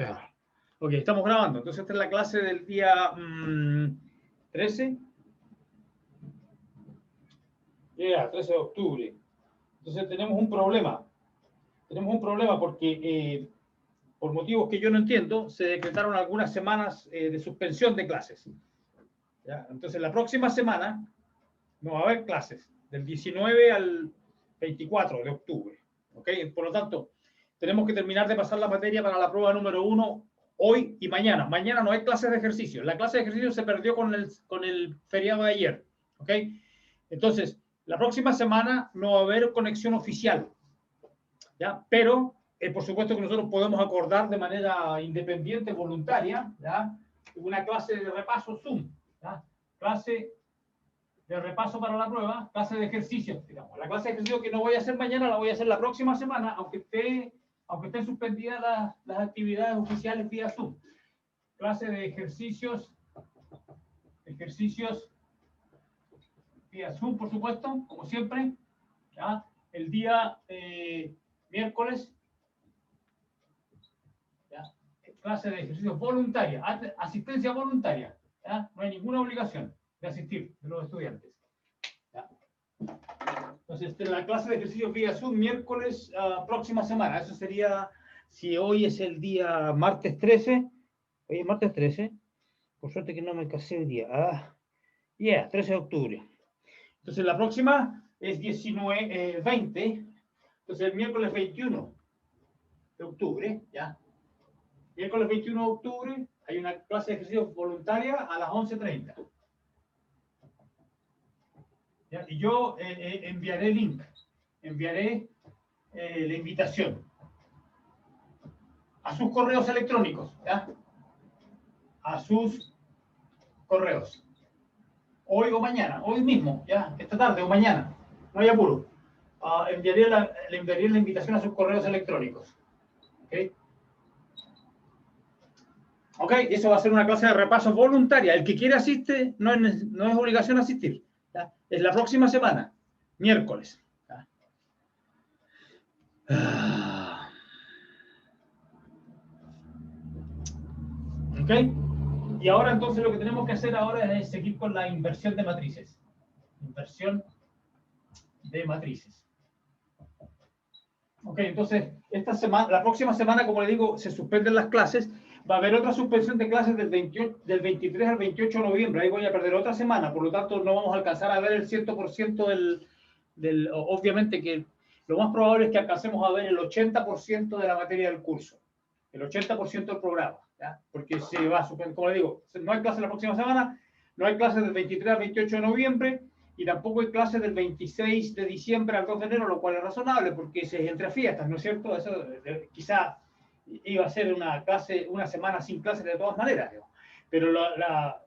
Ya. Ok, estamos grabando. Entonces esta es la clase del día 13. 13 de octubre. Entonces tenemos un problema. Tenemos un problema porque por motivos que yo no entiendo, se decretaron algunas semanas de suspensión de clases. ¿Ya? Entonces la próxima semana no va a haber clases, del 19 al 24 de octubre. ¿Okay? Por lo tanto, tenemos que terminar de pasar la materia para la prueba número 1 hoy y mañana. Mañana no hay clases de ejercicio. La clase de ejercicio se perdió con el feriado de ayer. ¿Okay? Entonces, la próxima semana no va a haber conexión oficial. ¿Ya? Pero, por supuesto que nosotros podemos acordar de manera independiente, voluntaria, ¿ya? Una clase de repaso Zoom. ¿Ya? Clase de repaso para la prueba, clase de ejercicio, digamos. La clase de ejercicio que no voy a hacer mañana, la voy a hacer la próxima semana, aunque estén suspendidas las actividades oficiales vía Zoom. Clase de ejercicios vía Zoom, por supuesto, como siempre. ¿Ya? El día miércoles, ¿ya? Clase de ejercicios voluntaria, asistencia voluntaria. ¿Ya? No hay ninguna obligación de asistir de los estudiantes. ¿Ya? Entonces, la clase de ejercicios vía Zoom miércoles próxima semana. Eso sería, si hoy es el día martes 13. Hoy es martes 13. Por suerte que no me casé el día. 13 de octubre. Entonces, la próxima es 20. Entonces, el miércoles 21 de octubre, ¿ya? Miércoles 21 de octubre hay una clase de ejercicios voluntaria a las 11:30. ¿Ya? Y yo enviaré el link, enviaré la invitación a sus correos electrónicos, ¿ya? A sus correos. Hoy o mañana, hoy mismo, ¿ya? Esta tarde o mañana, no hay apuro. Le enviaré la invitación a sus correos electrónicos. ¿Ok? Ok, eso va a ser una clase de repaso voluntaria. El que quiere asiste, no es obligación asistir. ¿Ya? Es la próxima semana, miércoles. ¿Ya? Ok. Y ahora entonces lo que tenemos que hacer ahora es seguir con la inversión de matrices. Inversión de matrices. Ok, entonces la próxima semana, como le digo, se suspenden las clases. Va a haber otra suspensión de clases del 23 al 28 de noviembre. Ahí voy a perder otra semana, por lo tanto no vamos a alcanzar a ver el 100% obviamente que lo más probable es que alcancemos a ver el 80% de la materia del curso, el 80% del programa, ¿ya? Porque se va a suspender, como le digo, no hay clases la próxima semana, no hay clases del 23 al 28 de noviembre, y tampoco hay clases del 26 de diciembre al 2 de enero, lo cual es razonable, porque es entre fiestas, ¿no es cierto? Eso quizá iba a ser una semana sin clases de todas maneras, digamos. Pero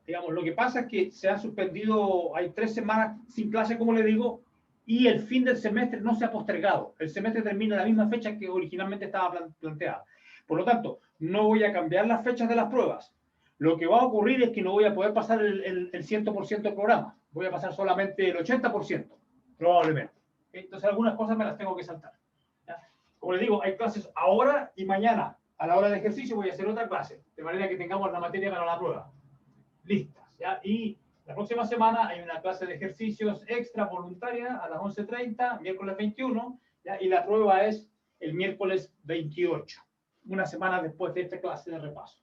digamos, lo que pasa es que se ha suspendido, hay 3 semanas sin clase, como le digo, y el fin del semestre no se ha postergado. El semestre termina en la misma fecha que originalmente estaba planteada. Por lo tanto, no voy a cambiar las fechas de las pruebas. Lo que va a ocurrir es que no voy a poder pasar el 100% del programa. Voy a pasar solamente el 80%, probablemente. Entonces, algunas cosas me las tengo que saltar. ¿Ya? Como les digo, hay clases ahora y mañana. A la hora de ejercicio voy a hacer otra clase, de manera que tengamos la materia para la prueba listas. ¿Ya? Y la próxima semana hay una clase de ejercicios extra voluntaria a las 11:30, miércoles 21, ¿ya? Y la prueba es el miércoles 28, una semana después de esta clase de repaso.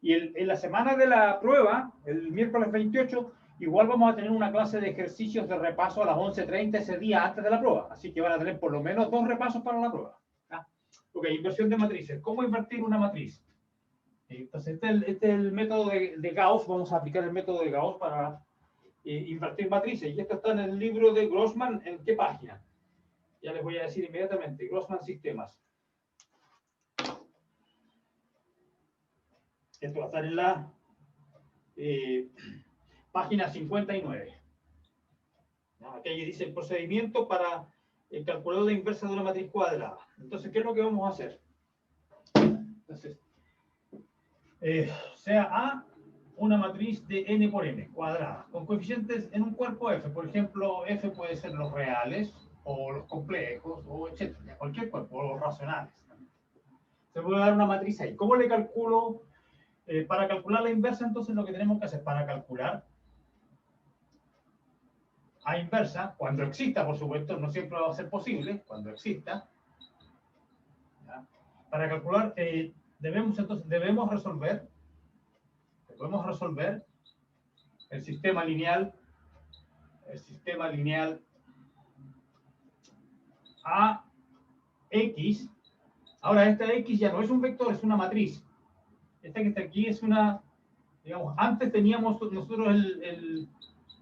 Y en la semana de la prueba, el miércoles 28, igual vamos a tener una clase de ejercicios de repaso a las 11:30 ese día antes de la prueba. Así que van a tener por lo menos 2 repasos para la prueba. ¿Ya? Ok, inversión de matrices. ¿Cómo invertir una matriz? Entonces, este es el método de Gauss. Vamos a aplicar el método de Gauss para invertir matrices. Y esto está en el libro de Grossman. ¿En qué página? Ya les voy a decir inmediatamente. Grossman Sistemas. Esto va a estar en la página 59. Aquí dice el procedimiento para el calculador de inversa de una matriz cuadrada. Entonces, ¿qué es lo que vamos a hacer? Entonces, sea A una matriz de n por n cuadrada, con coeficientes en un cuerpo f. Por ejemplo, f puede ser los reales, o los complejos, o etcétera, cualquier cuerpo, o los racionales. Se puede dar una matriz ahí. ¿Cómo le calculo? Para calcular la inversa, entonces lo que tenemos que hacer para calcular A inversa, cuando exista, por supuesto, no siempre va a ser posible, cuando exista, ¿ya? Para calcular, debemos resolver el sistema lineal AX. Ahora, esta X ya no es un vector, es una matriz. Esta que está aquí es una, digamos, antes teníamos nosotros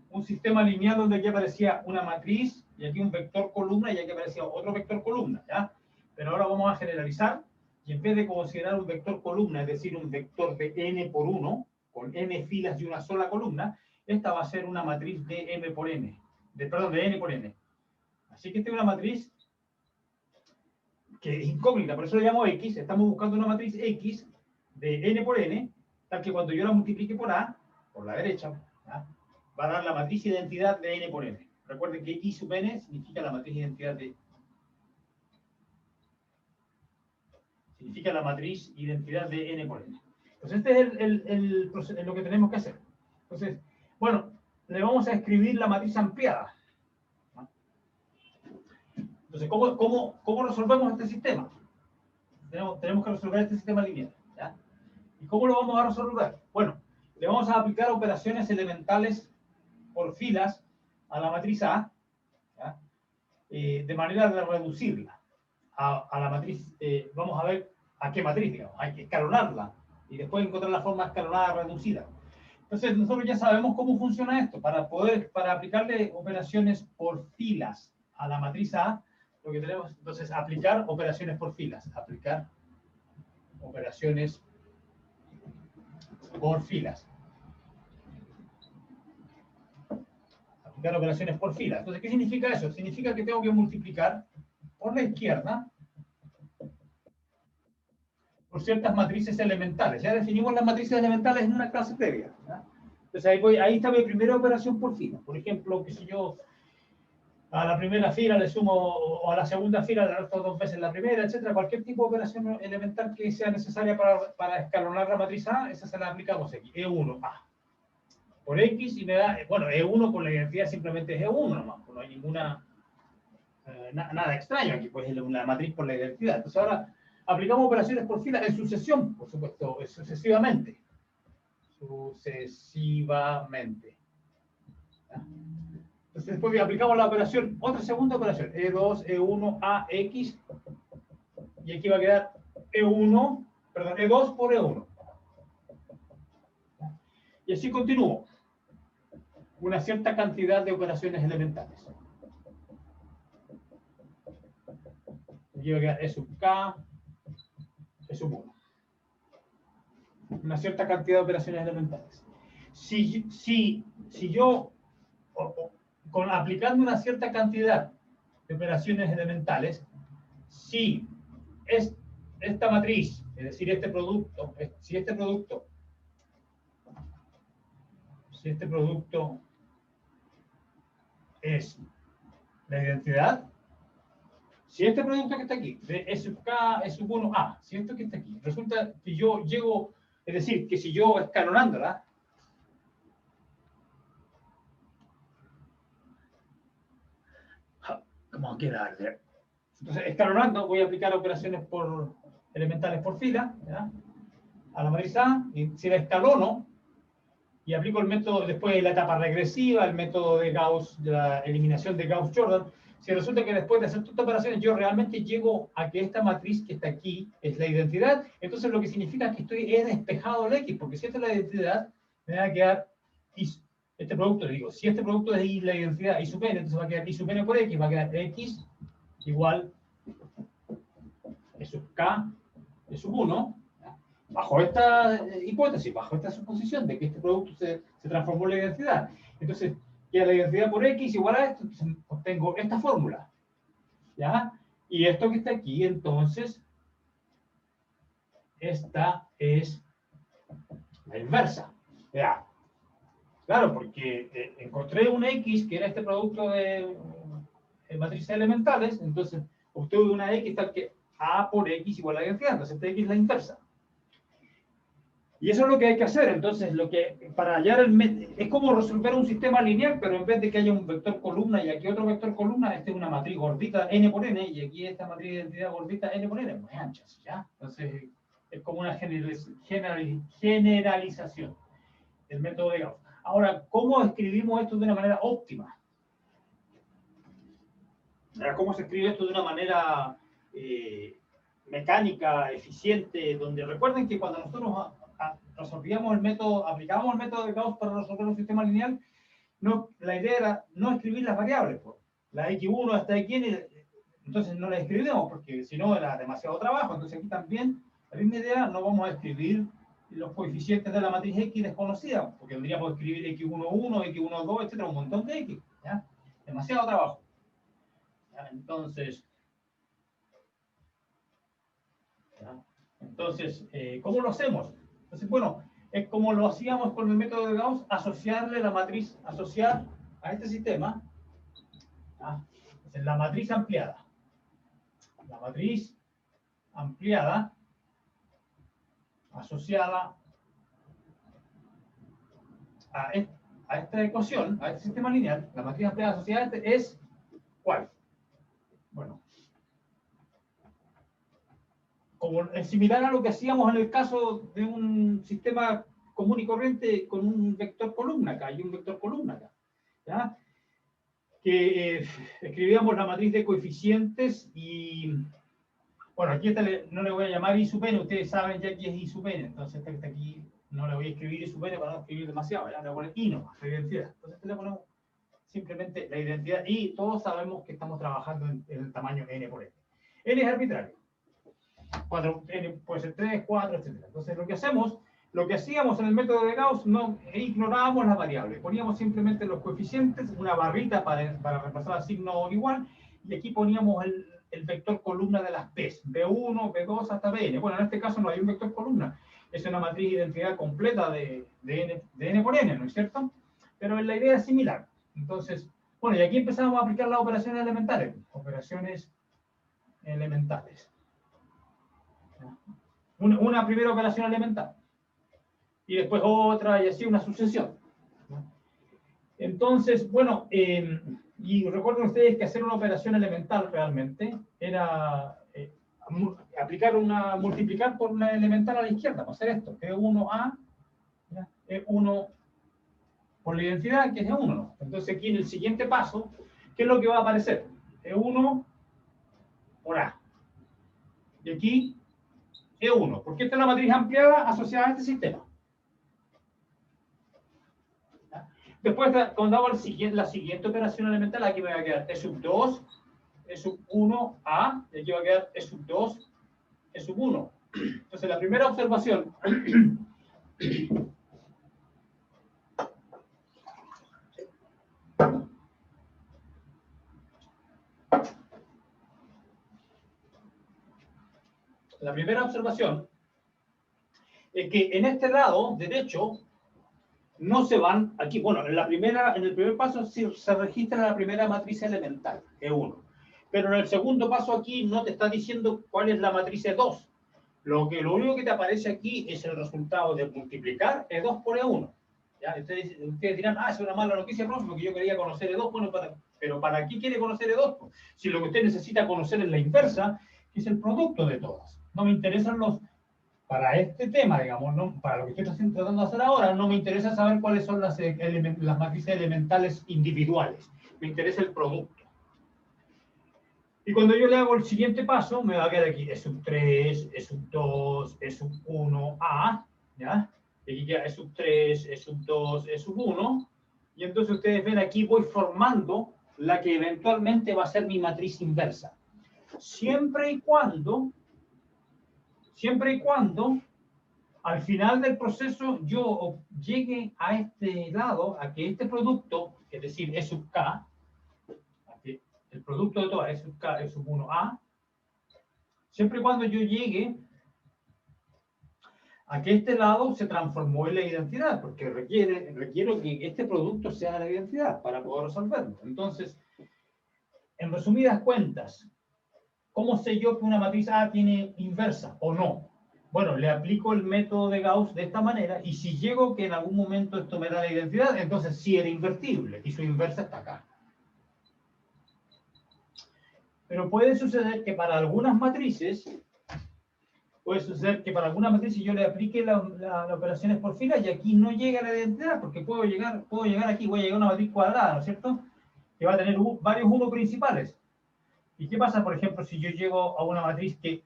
un sistema lineal donde aquí aparecía una matriz y aquí un vector columna y aquí aparecía otro vector columna, ¿ya? Pero ahora vamos a generalizar y en vez de considerar un vector columna, es decir, un vector de n por 1, con n filas y una sola columna, esta va a ser una matriz de m por n, de n por n. Así que esta es una matriz que es incógnita, por eso la llamo X. Estamos buscando una matriz X de n por n, tal que cuando yo la multiplique por A, por la derecha, ¿ya? Va a dar la matriz identidad de n por n. Recuerden que I sub n significa la matriz identidad de... Significa la matriz identidad de n por n. Entonces este es lo que tenemos que hacer. Entonces, bueno, le vamos a escribir la matriz ampliada. Entonces, ¿cómo resolvemos este sistema? Tenemos que resolver este sistema lineal, ¿ya? ¿Y cómo lo vamos a resolver? Bueno, le vamos a aplicar operaciones elementales por filas a la matriz A, ¿ya? De manera de reducirla a la matriz. Vamos a ver a qué matriz, digamos. Hay que escalonarla y después encontrar la forma escalonada reducida. Entonces, nosotros ya sabemos cómo funciona esto. Para aplicarle operaciones por filas a la matriz A, lo que tenemos, entonces, aplicar operaciones por filas. Aplicar operaciones por filas. Aplicar operaciones por filas. Entonces, ¿qué significa eso? Significa que tengo que multiplicar por la izquierda por ciertas matrices elementales. Ya definimos las matrices elementales en una clase previa, ¿ya? Entonces, ahí está mi primera operación por fila. Por ejemplo, que si yo a la primera fila le sumo, o a la segunda fila le resto 2 veces la primera, etcétera. Cualquier tipo de operación elemental que sea necesaria para escalonar la matriz A, esa se la aplicamos aquí, E1A. Por X y me da, bueno, E1 con la identidad simplemente es E1 nomás, no hay ninguna, nada extraño aquí, pues es una matriz por la identidad. Entonces ahora aplicamos operaciones por fila en sucesión, por supuesto, sucesivamente. Sucesivamente. ¿Ya? Entonces después aplicamos la operación, otra segunda operación, E2, E1, AX, y aquí va a quedar E1, perdón, E2 por E1. Y así continúo. Una cierta cantidad de operaciones elementales. Aquí va a quedar E sub K, E sub 1. Una cierta cantidad de operaciones elementales. Si yo, aplicando una cierta cantidad de operaciones elementales, si esta matriz, es decir, este producto, si este producto es la identidad, si este producto que está aquí, de E sub K, E sub 1A, si esto que está aquí, resulta que yo llego, es decir, que si yo escalonándola, ¿cómo queda? Entonces, escalonando, voy a aplicar operaciones elementales por fila, ¿ya? A la matriz A, y si la escalono, y aplico el método después de la etapa regresiva, el método de Gauss, de la eliminación de Gauss-Jordan, si resulta que después de hacer todas estas operaciones yo realmente llego a que esta matriz que está aquí es la identidad, entonces lo que significa que he despejado el X, porque si esta es la identidad, me va a quedar este producto, le digo, si este producto es la identidad I sub n, entonces va a quedar I sub n por X, va a quedar X igual E sub K, E sub 1, bajo esta hipótesis, bajo esta suposición de que este producto se transformó en la identidad. Entonces, queda la identidad por X igual a esto, entonces obtengo esta fórmula, ¿ya? Y esto que está aquí, entonces, esta es la inversa, ¿ya? Claro, porque encontré un X que era este producto de matrices elementales, entonces obtuve una X tal que A por X igual a la identidad. Entonces, esta X es la inversa. Y eso es lo que hay que hacer. Entonces, para hallar es como resolver un sistema lineal, pero en vez de que haya un vector columna y aquí otro vector columna, esta es una matriz gordita n por n, y aquí esta matriz de identidad gordita n por n, muy ancha, ¿ya? Entonces, es como una generalización del método de Gauss. Ahora, ¿cómo escribimos esto de una manera óptima? ¿Cómo se escribe esto de una manera mecánica, eficiente? Donde recuerden que cuando nosotros resolvíamos el método, aplicábamos el método de Gauss para resolver un sistema lineal, la idea era no escribir las variables, pues. La x1 hasta xn, entonces no las escribimos porque si no era demasiado trabajo. Entonces aquí también, la misma idea, no vamos a escribir los coeficientes de la matriz X desconocida, porque tendríamos que escribir x11, x12, etcétera, un montón de X, ¿ya? Demasiado trabajo. ¿Ya? Entonces, ¿cómo lo hacemos? Entonces, bueno, es como lo hacíamos con el método de Gauss, asociar a este sistema, la matriz ampliada. La matriz ampliada asociada a esta ecuación, a este sistema lineal, la matriz ampliada asociada a este es ¿cuál? Bueno, es similar a lo que hacíamos en el caso de un sistema común y corriente con un vector columna acá, y un vector columna acá, ¿ya? Que escribíamos la matriz de coeficientes y, bueno, aquí no le voy a llamar I sub n, ustedes saben ya que es I sub n, entonces este aquí no le voy a escribir I sub n para no escribir demasiado, ya le voy a poner I no, la identidad. Entonces le ponemos simplemente la identidad y todos sabemos que estamos trabajando en el tamaño n por n. N es arbitrario. 4, n puede ser 3, 4, etc. Entonces lo que hacíamos en el método de Gauss, ignorábamos las variables, poníamos simplemente los coeficientes, una barrita para reemplazar el signo igual, y aquí poníamos el vector columna de las P's, B1, B2 hasta Bn. Bueno, en este caso no hay un vector columna, es una matriz de identidad completa de n por n, ¿no es cierto? Pero la idea es similar. Entonces, bueno, y aquí empezamos a aplicar las operaciones elementales. Una primera operación elemental. Y después otra, y así una sucesión. Entonces, bueno, y recuerden ustedes que hacer una operación elemental realmente era multiplicar por una elemental a la izquierda, para hacer esto, E1A, E1 por la identidad, que es E1, ¿no? Entonces aquí en el siguiente paso, ¿qué es lo que va a aparecer? E1 por A. Y aquí, E1, porque esta es la matriz ampliada asociada a este sistema. Después, cuando hago la siguiente operación elemental, aquí me va a quedar E sub 2, E sub 1A, y aquí va a quedar E sub 2, E sub 1. Entonces, la primera observación es que en este lado derecho no se van, aquí, bueno, en el primer paso se registra la primera matriz elemental, E1. Pero en el segundo paso aquí no te está diciendo cuál es la matriz E2. Lo único que te aparece aquí es el resultado de multiplicar E2 por E1. ¿Ya? Ustedes dirán, es una mala noticia, profe, porque yo quería conocer E2. Bueno, pero ¿para qué quiere conocer E2? Si lo que usted necesita conocer es la inversa, que es el producto de todas. No me interesan para este tema, digamos, ¿no? Para lo que estoy tratando de hacer ahora, no me interesa saber cuáles son las matrices elementales individuales. Me interesa el producto. Y cuando yo le hago el siguiente paso, me va a quedar aquí E sub 3, E sub 2, E sub 1, A, ¿ya? Y aquí queda E sub 3, E sub 2, E sub 1. Y entonces ustedes ven aquí, voy formando la que eventualmente va a ser mi matriz inversa. Siempre y cuando al final del proceso yo llegue a este lado, a que este producto, es decir, E sub K, el producto de todas, E sub K, E sub 1A, siempre y cuando yo llegue a que este lado se transformó en la identidad, porque requiero que este producto sea la identidad para poder resolverlo. Entonces, en resumidas cuentas, ¿Cómo sé yo que una matriz A tiene inversa o no? Bueno, le aplico el método de Gauss de esta manera y si llego que en algún momento esto me da la identidad, entonces sí era invertible y su inversa está acá. Pero puede suceder que para algunas matrices, yo le aplique las operaciones por fila y aquí no llega la identidad, porque puedo llegar aquí, voy a llegar a una matriz cuadrada, ¿no es cierto? Que va a tener varios 1 principales. ¿Y qué pasa, por ejemplo, si yo llego a una matriz que,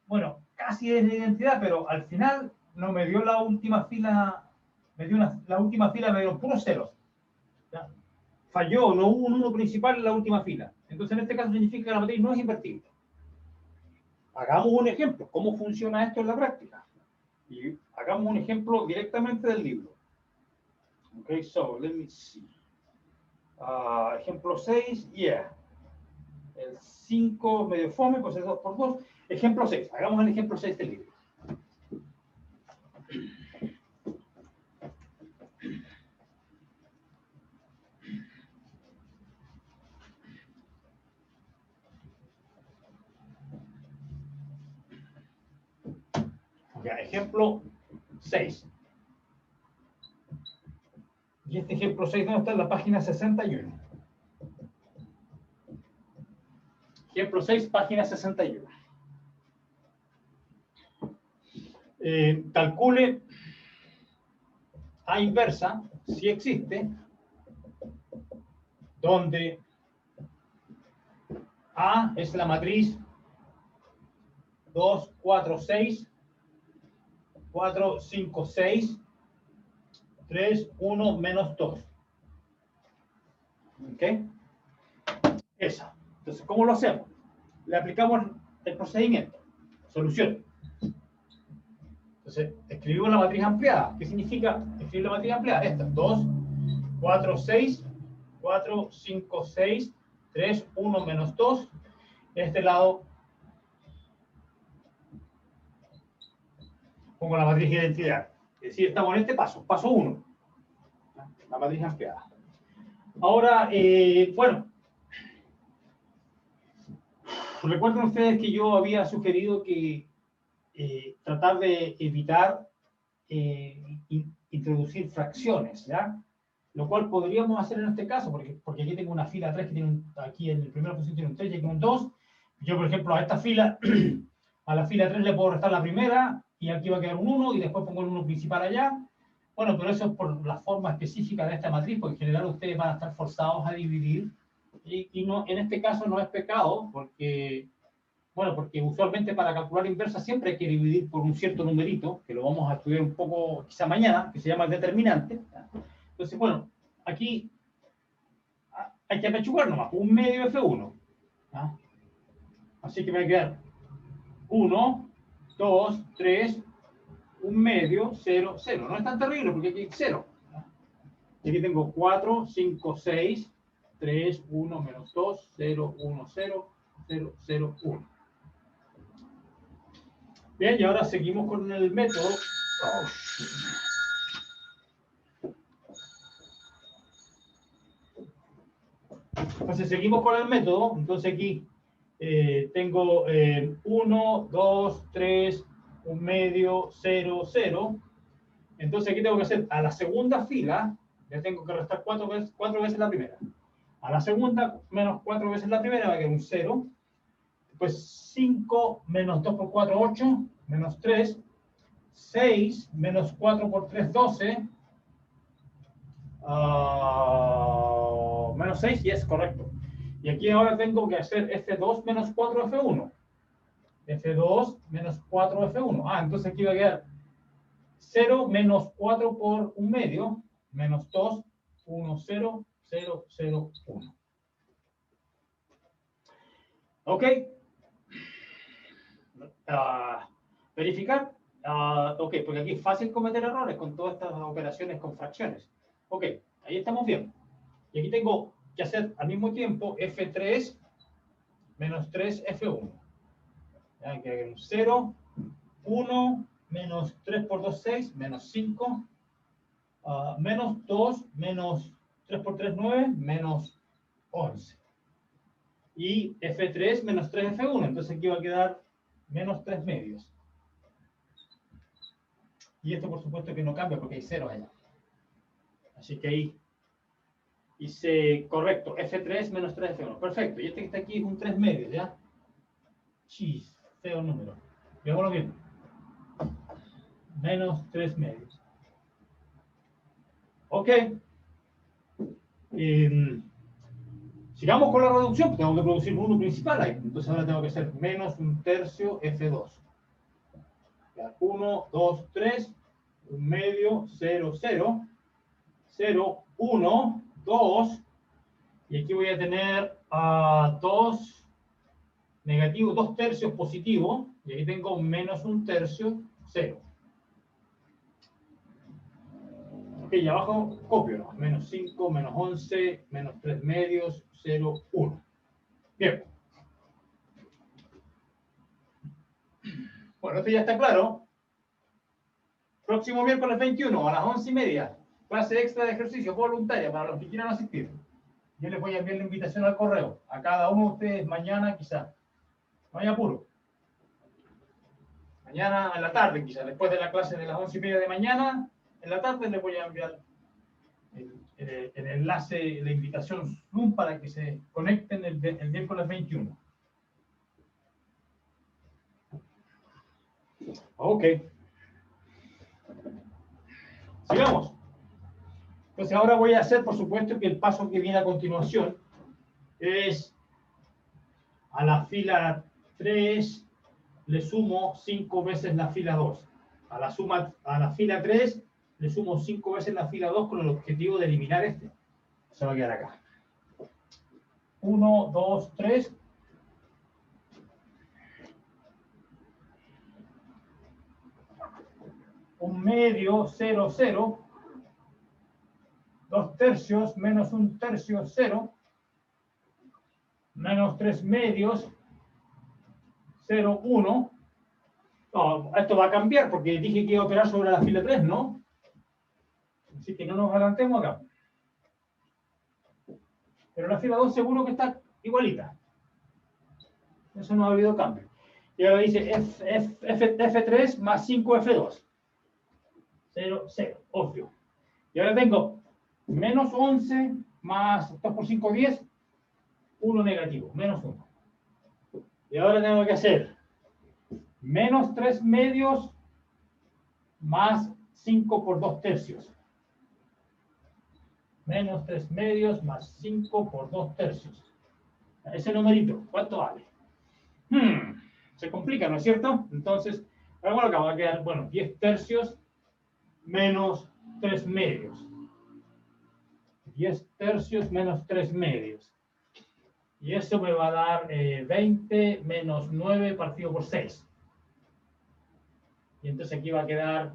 bueno, casi es la identidad, pero al final no me dio la última fila, la última fila me dio puros ceros? ¿Ya? Falló, no hubo un 1 principal en la última fila. Entonces, en este caso significa que la matriz no es invertible. Hagamos un ejemplo. ¿Cómo funciona esto en la práctica? Y hagamos un ejemplo directamente del libro. Ok, so, let me see. Ejemplo 6, yeah. El 5 medio fome, pues es 2 por 2. Ejemplo 6. Hagamos el ejemplo 6 del libro. Ya, ejemplo 6. Y este ejemplo 6, ¿dónde está? En la página 61. Ejemplo 6, página 61. Calcule A inversa, si existe, donde A es la matriz 2, 4, 6, 4, 5, 6, 3, 1, menos 2. ¿Ok? Esa. Entonces, ¿cómo lo hacemos? Le aplicamos el procedimiento. Solución. Entonces, escribimos la matriz ampliada. ¿Qué significa escribir la matriz ampliada? Esta. 2, 4, 6, 4, 5, 6, 3, 1, menos 2. De este lado, pongo la matriz de identidad. Es decir, estamos en este paso. Paso 1. La matriz ampliada. Ahora, bueno, recuerden ustedes que yo había sugerido que tratar de evitar introducir fracciones, ¿ya? Lo cual podríamos hacer en este caso, porque aquí tengo una fila 3 que tiene aquí en la primera posición tiene un 3 y aquí un 2. Yo, por ejemplo, a esta fila, a la fila 3 le puedo restar la primera y aquí va a quedar un 1 y después pongo el 1 principal allá. Bueno, pero eso es por la forma específica de esta matriz, porque en general ustedes van a estar forzados a dividir y no, en este caso no es pecado, porque, bueno, porque usualmente para calcular inversa siempre hay que dividir por un cierto numerito, que lo vamos a estudiar un poco quizá mañana, que se llama el determinante. Entonces, bueno, aquí hay que apechugar nomás, un medio F1. ¿Ah? Así que me va a quedar 1, 2, 3, un medio, 0, 0. No es tan terrible porque aquí hay 0. Y aquí tengo 4, 5, 6, 3, 1, menos 2, 0, 1, 0, 0, 0, 1. Bien, y ahora seguimos con el método. Entonces seguimos con el método. Entonces aquí tengo 1, 2, 3, un medio, 0, 0. Entonces aquí tengo que hacer a la segunda fila, le tengo que restar 4 veces la primera. A la segunda, menos 4 veces la primera, va a quedar un 0. Después 5 menos 2 por 4, 8, menos 3. 6 menos 4 por 3, 12. Menos 6, y es correcto. Y aquí ahora tengo que hacer F2 menos 4 F1. F2 menos 4 F1. Entonces aquí va a quedar 0 menos 4 por un medio, menos 2, 1, 0, 0, 0, 1. ¿Ok? Verificar. Ok, porque aquí es fácil cometer errores con todas estas operaciones con fracciones. Ok, ahí estamos bien. Y aquí tengo que hacer al mismo tiempo F3 menos 3 F1. Ya, que hay un 0, 1, menos 3 por 2, 6, menos 5, menos 2, menos 3 por 3, 9, menos 11. y F3 menos 3F1. Entonces aquí va a quedar menos 3 medios. Y esto por supuesto que no cambia porque hay ceros allá. Así que ahí hice correcto, F3 menos 3F1. Perfecto, y este que está aquí es un 3 medios, ¿ya? Chis, feo número. Veámoslo bien. Menos 3 medios. Ok. Sigamos con la reducción. Tengo que producir uno principal ahí. Entonces ahora tengo que hacer menos un tercio F2. 1, 2, 3, un medio, 0, 0, 0, 1, 2. Y aquí voy a tener 2 negativo, 2 tercios positivo. Y aquí tengo menos un tercio, 0. Ok, y abajo copio, ¿no? Menos 5, menos 11, menos 3 medios, 0, 1. Bien. Bueno, esto ya está claro. Próximo miércoles 21 a las 11:30, clase extra de ejercicio voluntaria para los que quieran asistir. Yo les voy a enviar la invitación al correo. A cada uno de ustedes mañana quizá. No hay apuro. Mañana en la tarde quizá, después de la clase de las 11:30 de mañana, en la tarde les voy a enviar el enlace, la invitación Zoom para que se conecten el miércoles 21. Ok. Sigamos. Entonces ahora voy a hacer, por supuesto, que el paso que viene a continuación es a la fila 3 le sumo 5 veces la fila 2. A la fila 3 le sumo 5 veces la fila 2 con el objetivo de eliminar este. Se va a quedar acá. 1, 2, 3. Un medio, 0, 0. 2 tercios menos un tercio, 0. Menos 3 medios, 0, 1. No, esto va a cambiar porque dije que iba a operar sobre la fila 3, ¿no? Así que no nos adelantemos acá. Pero la fila 2 seguro que está igualita. Eso no ha habido cambio. Y ahora dice F3 más 5F2. 0, 0, obvio. Y ahora tengo menos 11 más 2 por 5, 10. 1 negativo, menos 1. Y ahora tengo que hacer menos 3 medios más 5 por 2 tercios. Menos 3 medios más 5 por 2 tercios. Ese numerito, ¿cuánto vale? Se complica, ¿no es cierto? Entonces, ahora acá va a quedar, bueno, 10 tercios menos 3 medios. 10 tercios menos 3 medios. Y eso me va a dar 20 menos 9 partido por 6. Y entonces aquí va a quedar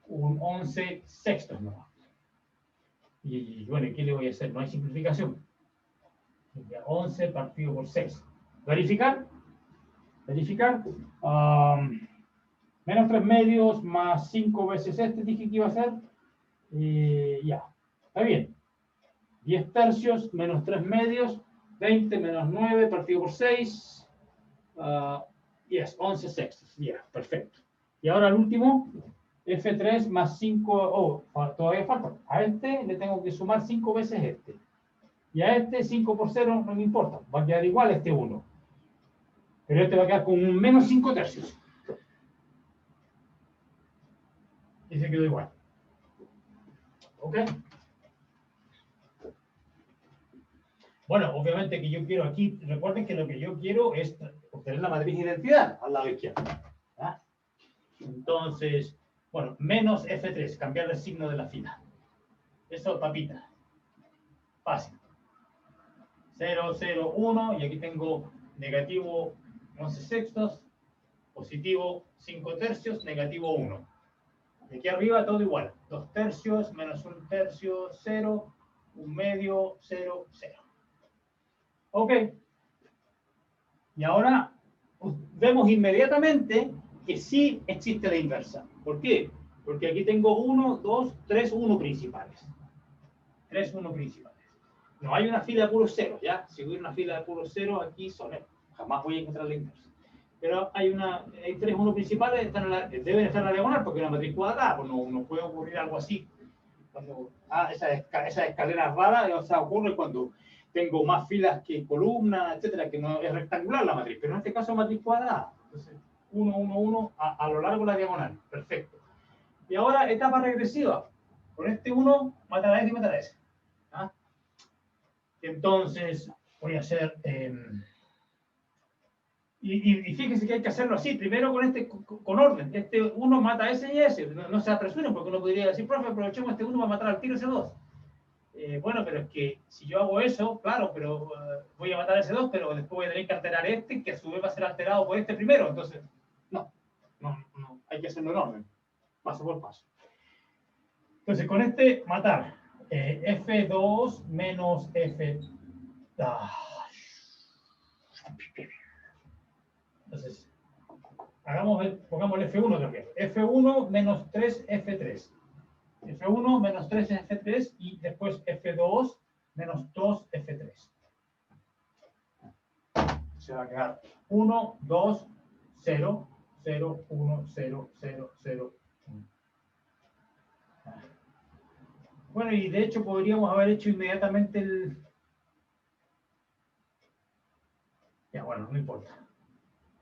un 11 sextos, ¿no? Y bueno, ¿qué le voy a hacer? No hay simplificación. 11 partido por 6. Verificar. Verificar. Menos 3 medios más 5 veces este, dije que iba a ser. Ya. Está bien. 10 tercios menos 3 medios. 20 menos 9 partido por 6. 11 sextos. Ya, perfecto. Y ahora el último. F3 más 5, todavía falta. A este le tengo que sumar 5 veces este. Y a este 5 por 0 no me importa. Va a quedar igual este 1. Pero este va a quedar con un menos 5 tercios. Y se quedó igual. ¿Ok? Bueno, obviamente que yo quiero aquí, recuerden que lo que yo quiero es obtener la matriz de identidad al lado izquierdo. ¿Ah? Entonces, bueno, menos F3, cambiar el signo de la fila. Eso, papita. Fácil. 0, 0, 1, y aquí tengo negativo 11 sextos, positivo 5 tercios, negativo 1. Y aquí arriba todo igual. 2 tercios menos 1 tercio, 0, 1 medio, 0, 0. Ok. Y ahora vemos inmediatamente que sí existe la inversa. ¿Por qué? Porque aquí tengo 1, 2, 3, 1 principales. 3, 1 principales. No hay una fila de puros ceros, ¿ya? Si hubiera una fila de puros ceros, aquí son, jamás voy a encontrar la inversa. Pero hay tres unos principales, deben estar en la diagonal, porque una matriz cuadrada, pues no puede ocurrir algo así. Esa escalera rara, o sea, ocurre cuando tengo más filas que columnas, etcétera, que no es rectangular la matriz, pero en este caso es matriz cuadrada. Entonces, 1, 1, 1 a lo largo de la diagonal. Perfecto. Y ahora, etapa regresiva. Con este 1, matar a este y matar a ese. ¿Ah? Entonces, voy a hacer... y fíjense que hay que hacerlo así, primero con orden. Este 1 mata a ese y ese. No se apresuren, porque uno podría decir, profe, aprovechemos este 1 para matar al tiro ese 2. Bueno, pero es que si yo hago eso, claro, pero voy a matar a ese 2, pero después voy a tener que alterar este, que a su vez va a ser alterado por este primero. Entonces, no, hay que hacerlo en orden, paso por paso. Entonces, con este, matar F2 menos F... Entonces, pongamos el F1 también. F1 menos 3 F3. F1 menos 3 F3 y después F2 menos 2 F3. Se va a quedar 1, 2, 0, 0, 1, 0, 0, 0, 1. Bueno, y de hecho podríamos haber hecho inmediatamente el... Ya, bueno, no importa.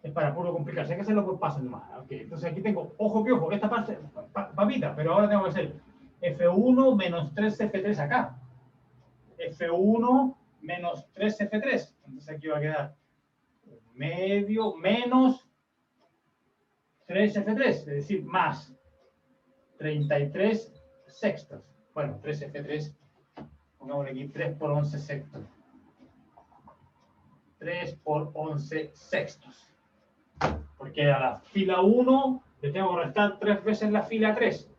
Es para puro complicarse, hay que hacerlo por pasos nomás. Okay. Entonces aquí tengo, ojo que ojo, esta parte, papita, pero ahora tengo que hacer F1 menos 3 F3 acá. F1 menos 3 F3. Entonces aquí va a quedar medio menos 3 F3, es decir, más 33 sextos. Bueno, 3 F3, pongámosle aquí 3 por 11 sextos. 3 por 11 sextos. Porque a la fila 1 le tengo que restar 3 veces la fila 3.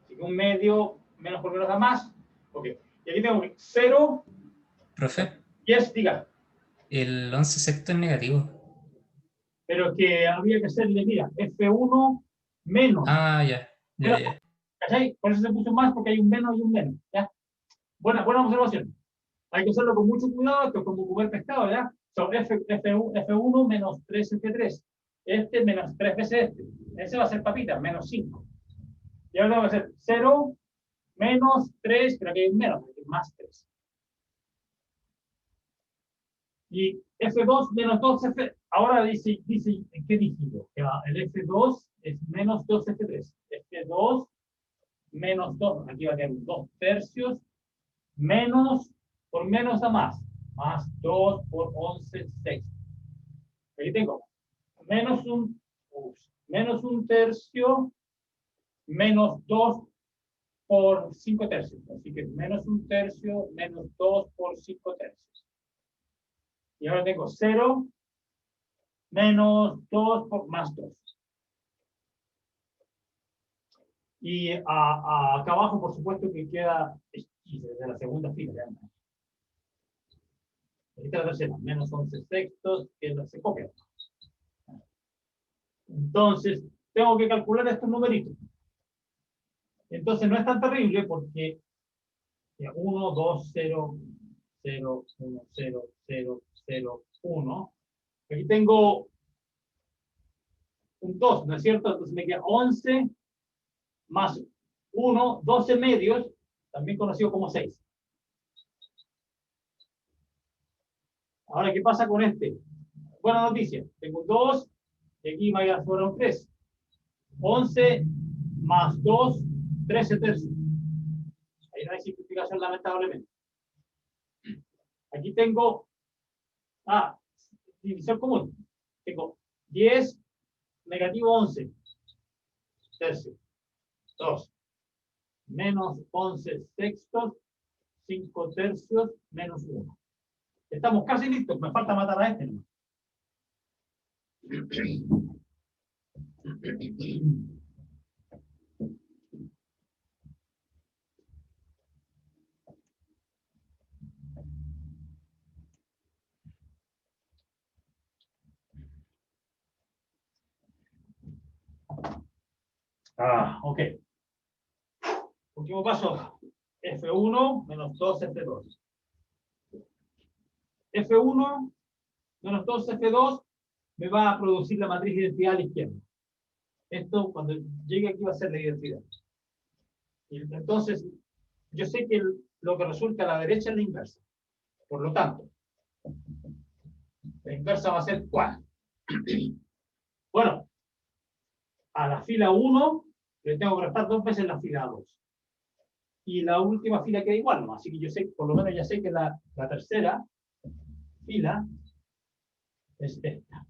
Así que un medio menos por menos da más. Ok. Y aquí tengo 0. Profe. Yes, diga. El 11 sexto es negativo. Pero que habría que hacerle, mira, F1 menos. Ah, ya. ¿Cachai? Por eso se puso más, porque hay un menos y un menos. ¿Ya? Buena observación. Hay que hacerlo con mucho cuidado, esto es como comer pescado, ¿ya? Son F1 menos 3 F3. Este menos 3 veces este. Ese va a ser papita, menos 5. Y ahora va a ser 0 menos 3, pero aquí hay un menos, más 3. Y F2 menos 2 F. Ahora dice ¿qué dígito? El F2 es menos 2 F3. F2 menos 2, aquí va a quedar 2 tercios, menos, por menos a más 2 por 11 sextos. Aquí tengo menos un tercio, menos 2 por 5 tercios. Así que menos un tercio, menos 2 por 5 tercios. Y ahora tengo 0, menos 2 por más 2. Y acá abajo, por supuesto, que queda desde la segunda fila. ¿Ya? Esta es la tercera, menos 11 sextos, que se copia. Entonces, tengo que calcular estos numeritos. Entonces, no es tan terrible porque 1, 2, 0, 0, 1, 0, 0, 0, 1. Aquí tengo un 2, ¿no es cierto? Entonces me queda 11 más 1, 12 medios, también conocido como 6. Ahora, ¿qué pasa con este? Buena noticia, tengo 2 y aquí me va a sobrar un 3. 11 más 2, 13 tercios. Ahí no hay simplificación, lamentablemente. Aquí tengo, división común. Tengo 10 negativo 11 tercios. 2. Menos 11 sextos, 5 tercios, menos 1. Estamos casi listos, me falta matar a este. Ok. Último paso. F1 menos 2 F2. F1 menos 2 F2 me va a producir la matriz de identidad a la izquierda. Esto, cuando llegue aquí, va a ser la identidad. Y entonces, yo sé que lo que resulta a la derecha es la inversa. Por lo tanto, la inversa va a ser ¿cuál? Bueno, a la fila 1 le tengo que restar 2 veces la fila 2. Y la última fila queda igual, ¿no? Así que yo sé, por lo menos ya sé que la tercera fila es esta.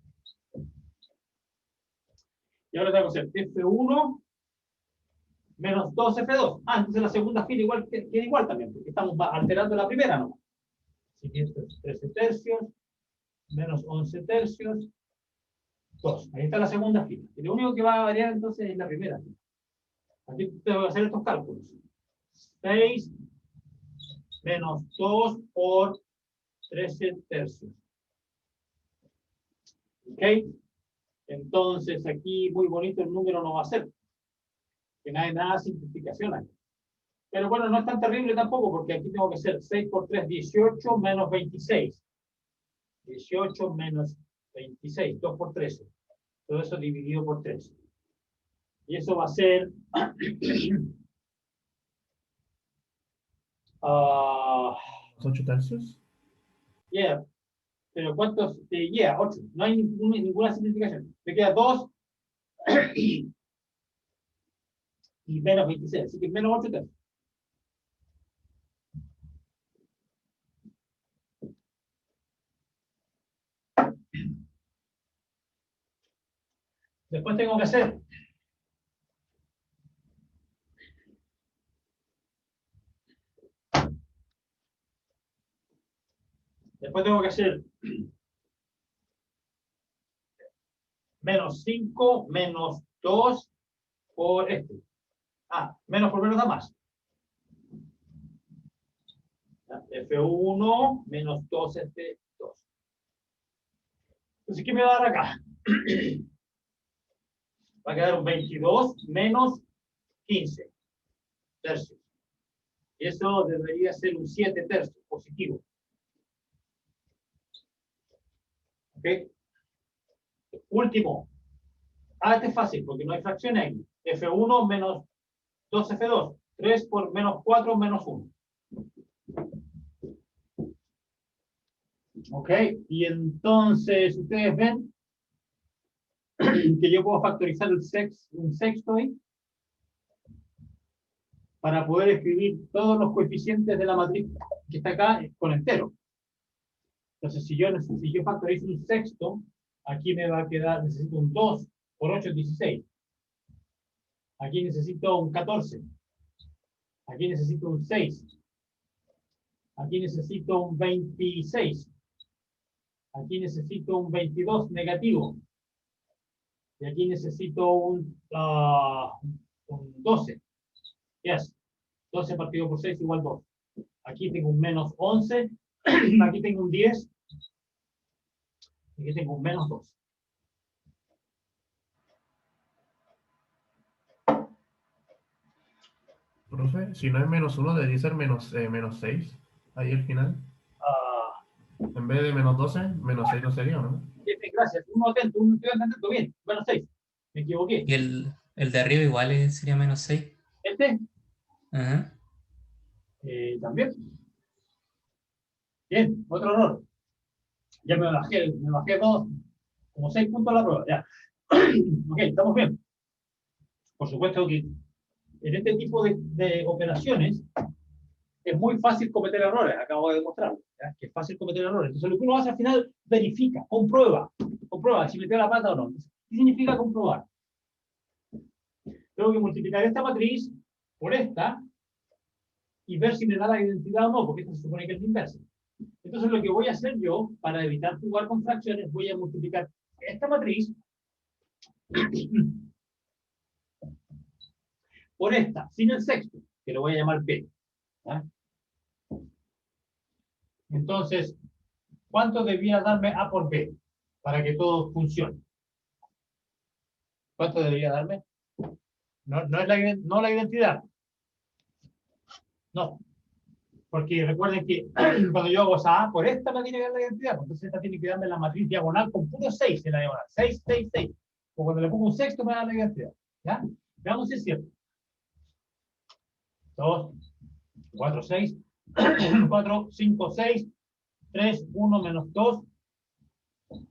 Y ahora tengo que hacer F1 menos 2 F2. Ah, entonces la segunda fila igual, queda igual también, porque estamos alterando la primera, ¿no? Así que esto es 13 tercios menos 11 tercios, 2. Ahí está la segunda fila. Y lo único que va a variar entonces es la primera fila. Aquí tengo que hacer estos cálculos. 6 menos 2 por 13 tercios. ¿Ok? Entonces aquí muy bonito el número no va a ser. Que no hay nada de simplificación ahí. Pero bueno, no es tan terrible tampoco, porque aquí tengo que hacer 6 por 3, 18 menos 26. 18 menos 26, 2 por 13. Todo eso dividido por 3. Y eso va a ser 8 tercios. Yeah. Pero ¿cuántos? 8. No hay ninguna simplificación. Me queda 2 y menos 26. Así que menos 8 tercios. Después tengo que hacer menos 5 menos 2 por este. Ah, menos por menos da más. F1 menos 2 F2. Entonces, ¿qué me va a dar acá? Va a quedar un 22 menos 15 tercios. Y eso debería ser un 7 tercios positivo. ¿Ok? Último. Este es fácil porque no hay fracciones aquí. F1 menos 2 F2. 3 por menos 4 menos 1. ¿Ok? Y entonces ustedes ven que yo puedo factorizar un sexto ahí para poder escribir todos los coeficientes de la matriz que está acá con entero. Entonces, si yo factorizo un sexto, aquí me va a quedar, necesito un 2 por 8 es 16. Aquí necesito un 14. Aquí necesito un 6. Aquí necesito un 26. Aquí necesito un 22 negativo. Y aquí necesito un 12. Yes. 12 partido por 6 igual 2. Aquí tengo un menos 11. Aquí tengo un 10. Aquí tengo un menos 2. Profe, si no es menos 1, debería ser menos 6. Ahí al final. En vez de menos 12, menos 6 no sería, ¿no? Gracias. Uno atento, estoy atento bien. Menos 6. Me equivoqué. Y el de arriba igual sería menos 6. Este Ajá. también. Bien, otro error. Ya me bajé como 6 puntos a la prueba. Ya. Ok, estamos bien. Por supuesto que en este tipo de operaciones es muy fácil cometer errores. Acabo de demostrarlo. ¿Ya? Que es fácil cometer errores. Entonces lo que uno hace al final, verifica, comprueba si metió la pata o no. ¿Qué significa comprobar? Tengo que multiplicar esta matriz por esta y ver si me da la identidad o no, porque esto se supone que es la inversa. Entonces lo que voy a hacer yo, para evitar jugar con fracciones, voy a multiplicar esta matriz por esta, sin el sexto, que lo voy a llamar P. ¿Ya? Entonces, ¿cuánto debía darme A por B para que todo funcione? ¿Cuánto debería darme? No es la identidad. No. Porque recuerden que cuando yo hago esa A, por esta me tiene que dar la identidad. Entonces esta tiene que darme la matriz diagonal con puro 6 en la diagonal. 6, 6, 6. O cuando le pongo un sexto me da la identidad. ¿Ya? Veamos si es cierto. 2, 4, 6, 4, 5, 6, 3, 1, menos 2,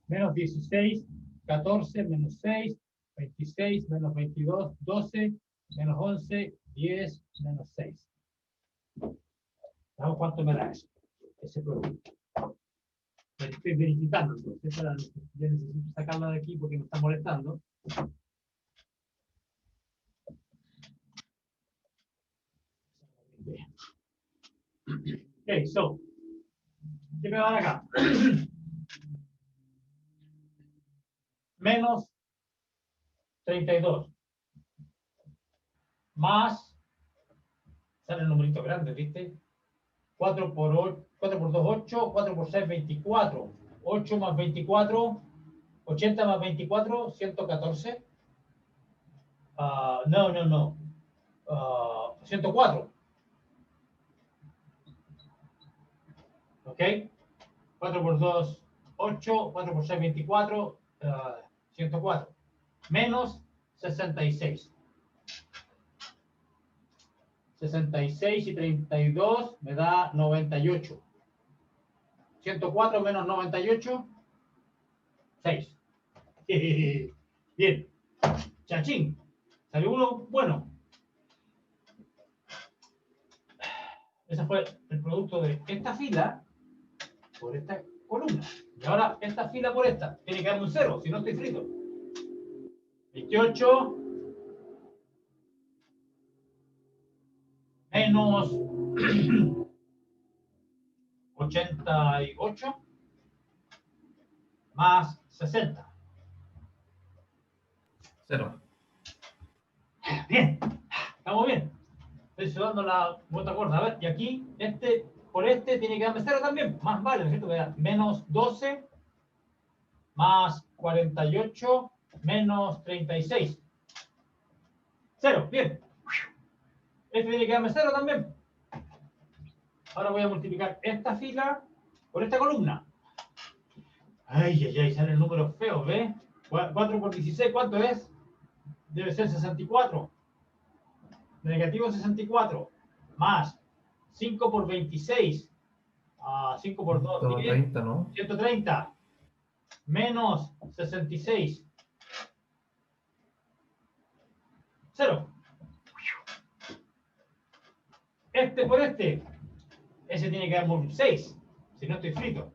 menos 16, 14, menos 6, 26, menos 22, 12, menos 11, 10, menos 6. Veamos cuánto me da eso, ese producto. Estoy verificando, entonces, yo necesito sacarla de aquí porque me está molestando. Ok, so, ¿qué me va a dar acá? Menos 32. Más, sale el numerito grande, ¿viste? 4 por 8, 4 por 2, 8, 4 por 6, 24. 8 más 24, 80 más 24, 114. No. 104. ¿Ok? 4 por 2, 8. 4 por 6, 24. 104. Menos 66. 66 y 32 me da 98. 104 menos 98, 6. Bien. Chachín. Salió uno bueno. Ese fue el producto de esta fila por esta columna. Y ahora esta fila por esta. Tiene que darme un 0, si no estoy frito. 28 menos 88 más 60. 0. Bien, estamos bien. Estoy sudando la bota gorda. A ver, y aquí, por este tiene que darme 0 también. Más vale, ¿no es cierto? Me da menos 12 más 48 menos 36. 0, bien. Este tiene que darme 0 también. Ahora voy a multiplicar esta fila por esta columna. Ay, salen números feos, ¿ves? 4 por 16, ¿cuánto es? Debe ser 64. Negativo 64. Más 5 por 26. 5 por 2, 10. 130, ¿no? 130. Menos 66. 0. Este por este. Ese tiene que dar un 6. Si no estoy frito.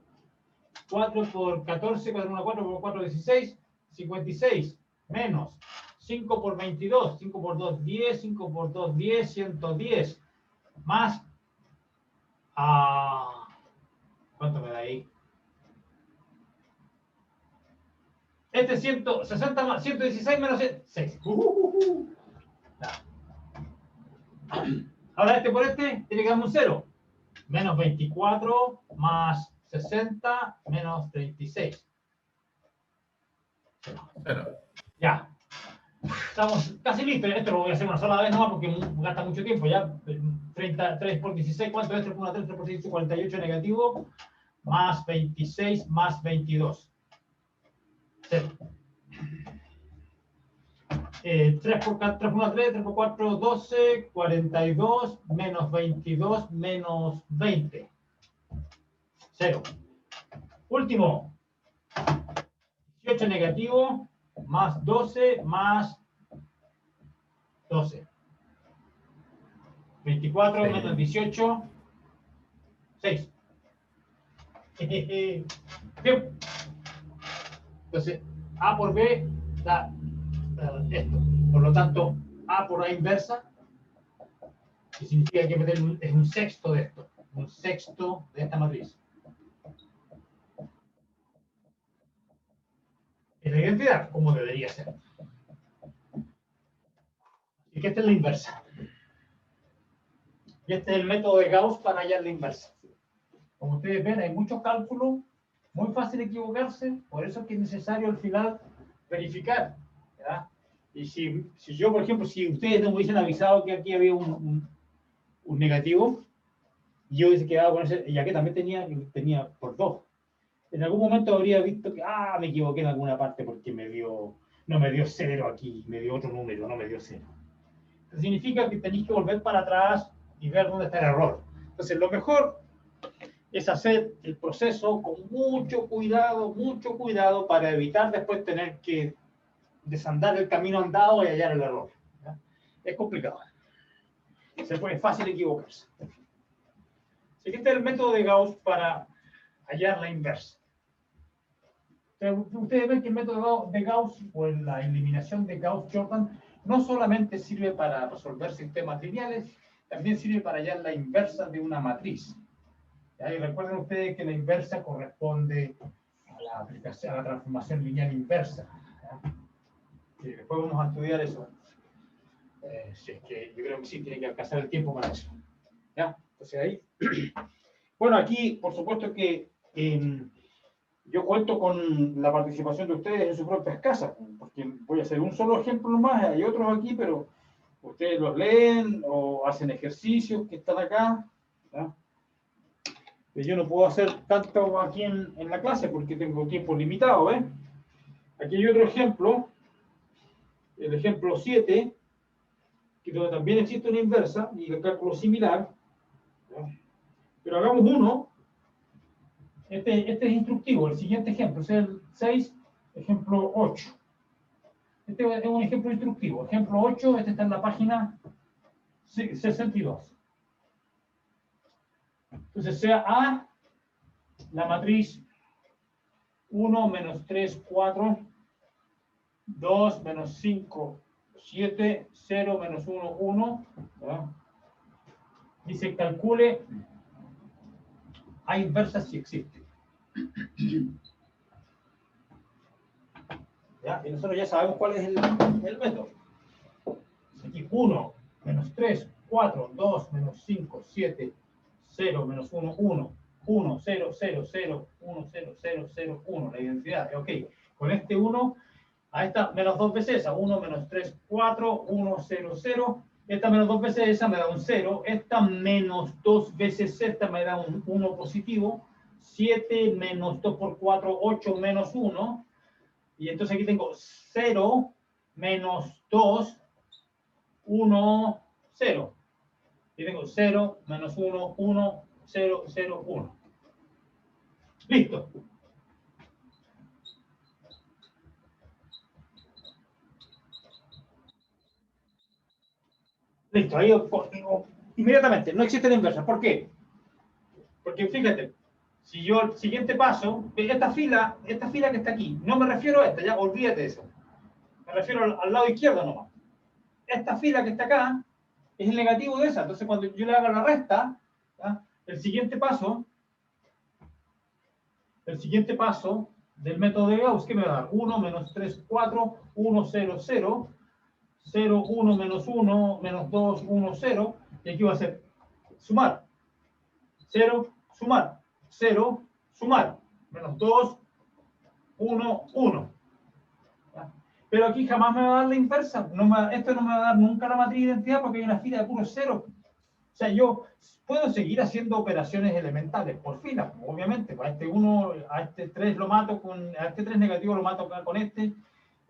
4 por 14, 4 por 1, 4 por 4, 16. 56. Menos 5 por 22. 5 por 2, 10. 5 por 2, 10. 110. Más. ¿Cuánto me da ahí? Este 160 más 116 menos 6. Ahora este por este tiene que darme un 0. Menos 24 más 60 menos 36. 0. Ya. Estamos casi listos. Esto lo voy a hacer una sola vez nomás porque gasta mucho tiempo. Ya 33 por 16. ¿Cuánto es? 3 por 1, 3 por 16, 48 negativo. Más 26 más 22. 0. 3 por 1, 3, 3 por 4, 12, 42, menos 22, menos 20. 0. Último. 18 negativo, más 12, más 12. 24 6. menos 18, 6. Bien. Entonces, A por B da esto. Por lo tanto, A por A inversa, que significa que meter es un sexto de esto. Un sexto de esta matriz. Es la identidad, como debería ser. Así que esta es la inversa. Y este es el método de Gauss para hallar la inversa. Como ustedes ven, hay muchos cálculos, muy fácil equivocarse, por eso es que es necesario al final verificar. ¿Ya? Y si yo, por ejemplo, si ustedes no me hubiesen avisado que aquí había un negativo, Y yo hubiese quedado con ese, y aquí también tenía por 2. En algún momento habría visto que, me equivoqué en alguna parte porque no me dio 0 aquí, me dio otro número, no me dio 0. Eso significa que tenéis que volver para atrás y ver dónde está el error. Entonces, lo mejor es hacer el proceso con mucho cuidado para evitar después tener que desandar el camino andado y hallar el error. ¿Ya? Es complicado. Es fácil equivocarse. Así que este es el método de Gauss para hallar la inversa. Ustedes ven que el método de Gauss o la eliminación de Gauss-Jordan no solamente sirve para resolver sistemas lineales, también sirve para hallar la inversa de una matriz. Y recuerden ustedes que la inversa corresponde a la aplicación, a la transformación lineal inversa. Sí, después vamos a estudiar eso. Sí, que yo creo que sí, tiene que alcanzar el tiempo para eso. ¿Ya? Entonces ahí. Bueno, aquí, por supuesto que yo cuento con la participación de ustedes en sus propias casas, porque voy a hacer un solo ejemplo nomás, hay otros aquí, pero ustedes los leen o hacen ejercicios que están acá. ¿Ya? Yo no puedo hacer tanto aquí en la clase porque tengo tiempo limitado, ¿ves? Aquí hay otro ejemplo, el ejemplo 7, que donde también existe una inversa y el cálculo similar. ¿Ya? Pero hagamos uno. Este es instructivo, el siguiente ejemplo es el 6, ejemplo 8. Este es un ejemplo instructivo. Ejemplo 8, este está en la página 62. Entonces sea A, la matriz 1 menos 3, 4, 2 menos 5, 7, 0 menos 1, 1. ¿Ya? Dice calcule A inversa si existe. ¿Ya? Y nosotros ya sabemos cuál es el método. Aquí 1 menos 3, 4, 2 menos 5, 7, 0 menos 1, 1, 1, 0, 0, 0, 1, 0, 0, 0, 1, la identidad. Ok, con este 1, a esta menos 2 veces esa, 1 menos 3, 4, 1, 0, 0. Esta menos 2 veces esa me da un 0. Esta menos 2 veces esta me da un 1 positivo. 7 menos 2 por 4, 8 menos 1. Y entonces aquí tengo 0 menos 2, 1, 0. Y tengo 0 menos 1, 1, 0, 0, 1. Listo. Listo, ahí inmediatamente, no existe la inversa. ¿Por qué? Porque fíjate, si yo el siguiente paso, esta fila que está aquí, no me refiero a esta, ya olvídate de eso. Me refiero al lado izquierdo nomás. Esta fila que está acá es el negativo de esa. Entonces, cuando yo le haga la resta, ¿ya? El siguiente paso del método de Gauss, ¿qué me va a dar? 1 menos 3, 4, 1, 0, 0, 0, 1 menos 1, menos 2, 1, 0. Y aquí va a ser sumar. 0, sumar. 0, sumar. Menos 2, 1, 1. ¿Ya? Pero aquí jamás me va a dar la inversa. Esto no me va a dar nunca la matriz de identidad porque hay una fila de puros ceros. O sea, yo puedo seguir haciendo operaciones elementales por fila, obviamente. A este 1, a este 3 lo mato a este 3 negativo lo mato con este.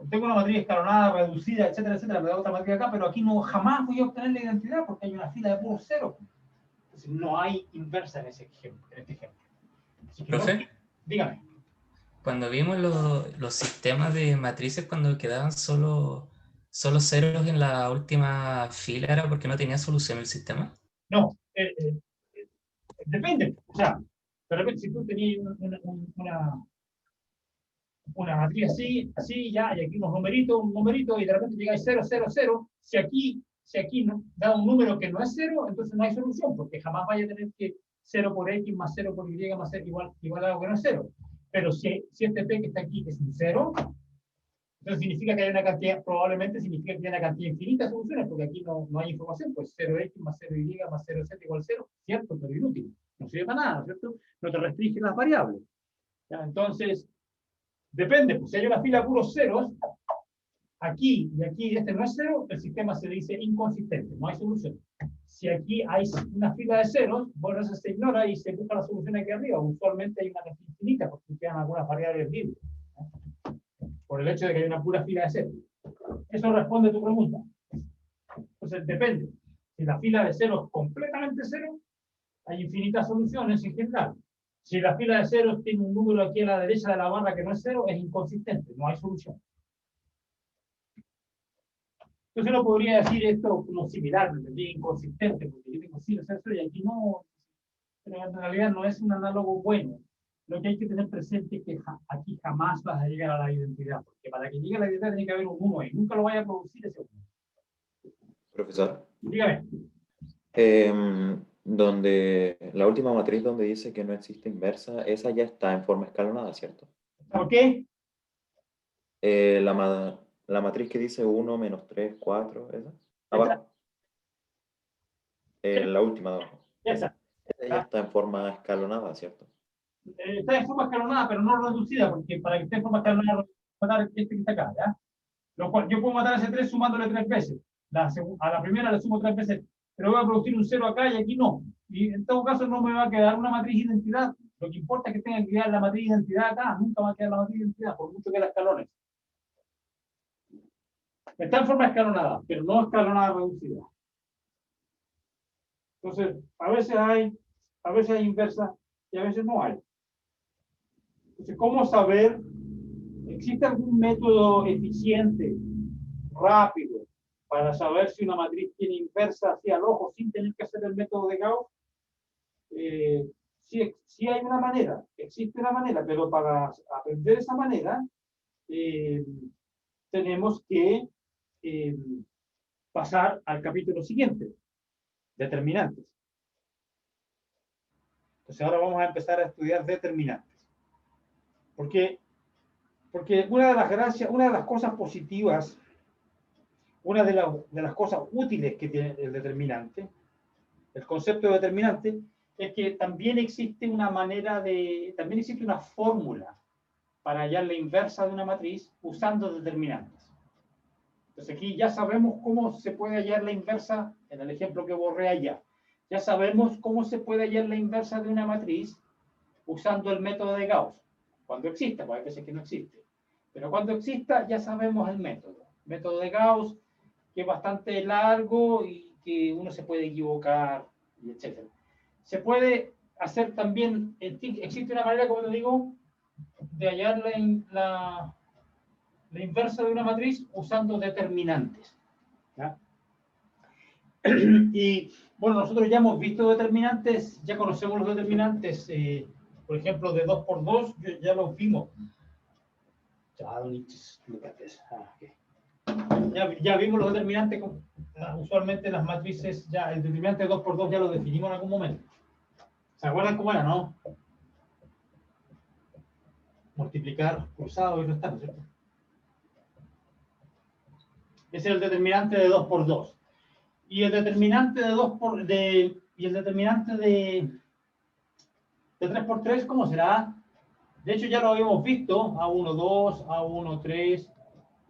Tengo una matriz escalonada, reducida, etcétera, etcétera. Me da otra matriz acá, pero aquí no jamás voy a obtener la identidad porque hay una fila de puros ceros. Entonces, no hay inversa en este ejemplo. Así que, ¿Profe? ¿no? Dígame. Cuando vimos los sistemas de matrices, cuando quedaban solo ceros en la última fila, ¿era porque no tenía solución el sistema? No, depende. O sea, de repente, si tú tenías una matriz así, ya, y aquí un numerito, y de repente llegáis 0, 0, 0, si aquí no, da un número que no es 0, entonces no hay solución, porque jamás vaya a tener que 0 por x más 0 por y más 0 igual a algo que no es 0. Pero si este p que está aquí es un 0, entonces significa que hay una cantidad, probablemente significa que hay una cantidad infinita de soluciones, porque aquí no hay información, pues 0x más 0y más 0z igual 0, cierto, pero inútil. No sirve para nada, ¿cierto? No te restringe las variables. ¿Ya? Entonces, depende, pues si hay una fila de puros ceros, aquí y aquí este no es 0, el sistema se dice inconsistente, no hay solución. si aquí hay una fila de ceros, bueno, eso se ignora y se busca la solución aquí arriba. Usualmente hay una que es infinita porque quedan algunas variables libres, por el hecho de que hay una pura fila de ceros. Eso responde a tu pregunta. Entonces, depende. Si la fila de ceros es completamente cero, hay infinitas soluciones en general. Si la fila de ceros tiene un número aquí a la derecha de la barra que no es cero, es inconsistente, no hay solución. Entonces uno podría decir esto como similar, inconsistente, porque yo tengo sin cero y aquí no, pero en realidad no es un análogo bueno. Lo que hay que tener presente es que aquí jamás vas a llegar a la identidad, porque para que llegue a la identidad tiene que haber un 1 y nunca lo vaya a producir ese 1. Profesor, Dígame. donde la última matriz donde dice que no existe inversa, esa ya está en forma escalonada, ¿cierto? ¿Por qué? La matriz que dice 1, menos 3, 4, ¿esa? Abajo. La última de abajo. Esa. Esa ya está en forma escalonada, ¿cierto? Está en forma escalonada, pero no reducida, porque para que esté en forma escalonada, matar este que está acá, ¿ya? Lo cual, yo puedo matar a ese 3 sumándole 3 veces. A la primera le sumo 3 veces, pero voy a producir un 0 acá y aquí no. Y en todo caso no me va a quedar una matriz identidad. Lo que importa es que tenga que quedar la matriz identidad acá. Nunca va a quedar la matriz identidad, por mucho que la escalones. Está en forma escalonada, pero no escalonada reducida. Entonces, a veces hay inversa y a veces no hay. Entonces, ¿cómo saber? ¿Existe algún método eficiente, rápido, para saber si una matriz tiene inversa así al ojo sin tener que hacer el método de Gauss? Sí hay una manera, existe una manera, pero para aprender esa manera tenemos que pasar al capítulo siguiente, determinantes. Entonces ahora vamos a empezar a estudiar determinantes. Porque una de las cosas positivas, una de las cosas útiles que tiene el determinante, el concepto de determinante, es que también existe una fórmula para hallar la inversa de una matriz usando determinantes. Entonces aquí ya sabemos cómo se puede hallar la inversa, en el ejemplo que borré allá. Ya sabemos cómo se puede hallar la inversa de una matriz usando el método de Gauss. Cuando exista, porque hay veces que no existe. Pero cuando exista, ya sabemos el método. Método de Gauss, que es bastante largo y que uno se puede equivocar, etc. Se puede hacer también, existe una manera, como te digo, de hallar la inversa de una matriz usando determinantes. ¿Ya? Y bueno, nosotros ya hemos visto determinantes, ya conocemos los determinantes, por ejemplo, de 2 por 2, ya los vimos. Ya vimos los determinantes, usualmente las matrices, ya el determinante de 2 por 2 ya lo definimos en algún momento. ¿Se acuerdan cómo era, no? Multiplicar cruzado y restar, ¿cierto? Ese es el determinante de 2 por 2. Y el determinante de 3 por 3, ¿cómo será? De hecho, ya lo habíamos visto. A1, 2, A1, 3,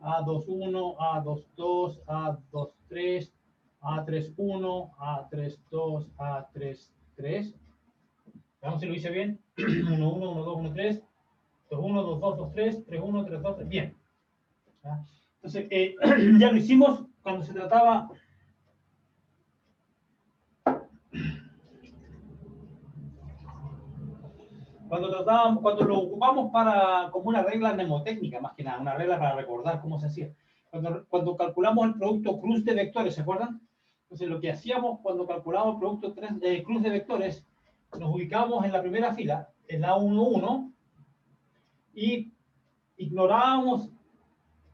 A2, 1, A2, 2, A2, 3, A3, 1, A3, 2, A3, 3. Veamos si lo hice bien. 1, 1, 1, 2, 1, 3. 2, 1, 2, 2, 2, 3. 3, 1, 3, 2, 3. Bien. Entonces, ya lo hicimos cuando se trataba... Cuando lo ocupamos como una regla mnemotécnica, más que nada, una regla para recordar cómo se hacía. Cuando calculamos el producto cruz de vectores, ¿se acuerdan? Entonces, lo que hacíamos cuando calculamos el producto cruz de vectores, nos ubicábamos en la primera fila, en la 1, 1, y ignorábamos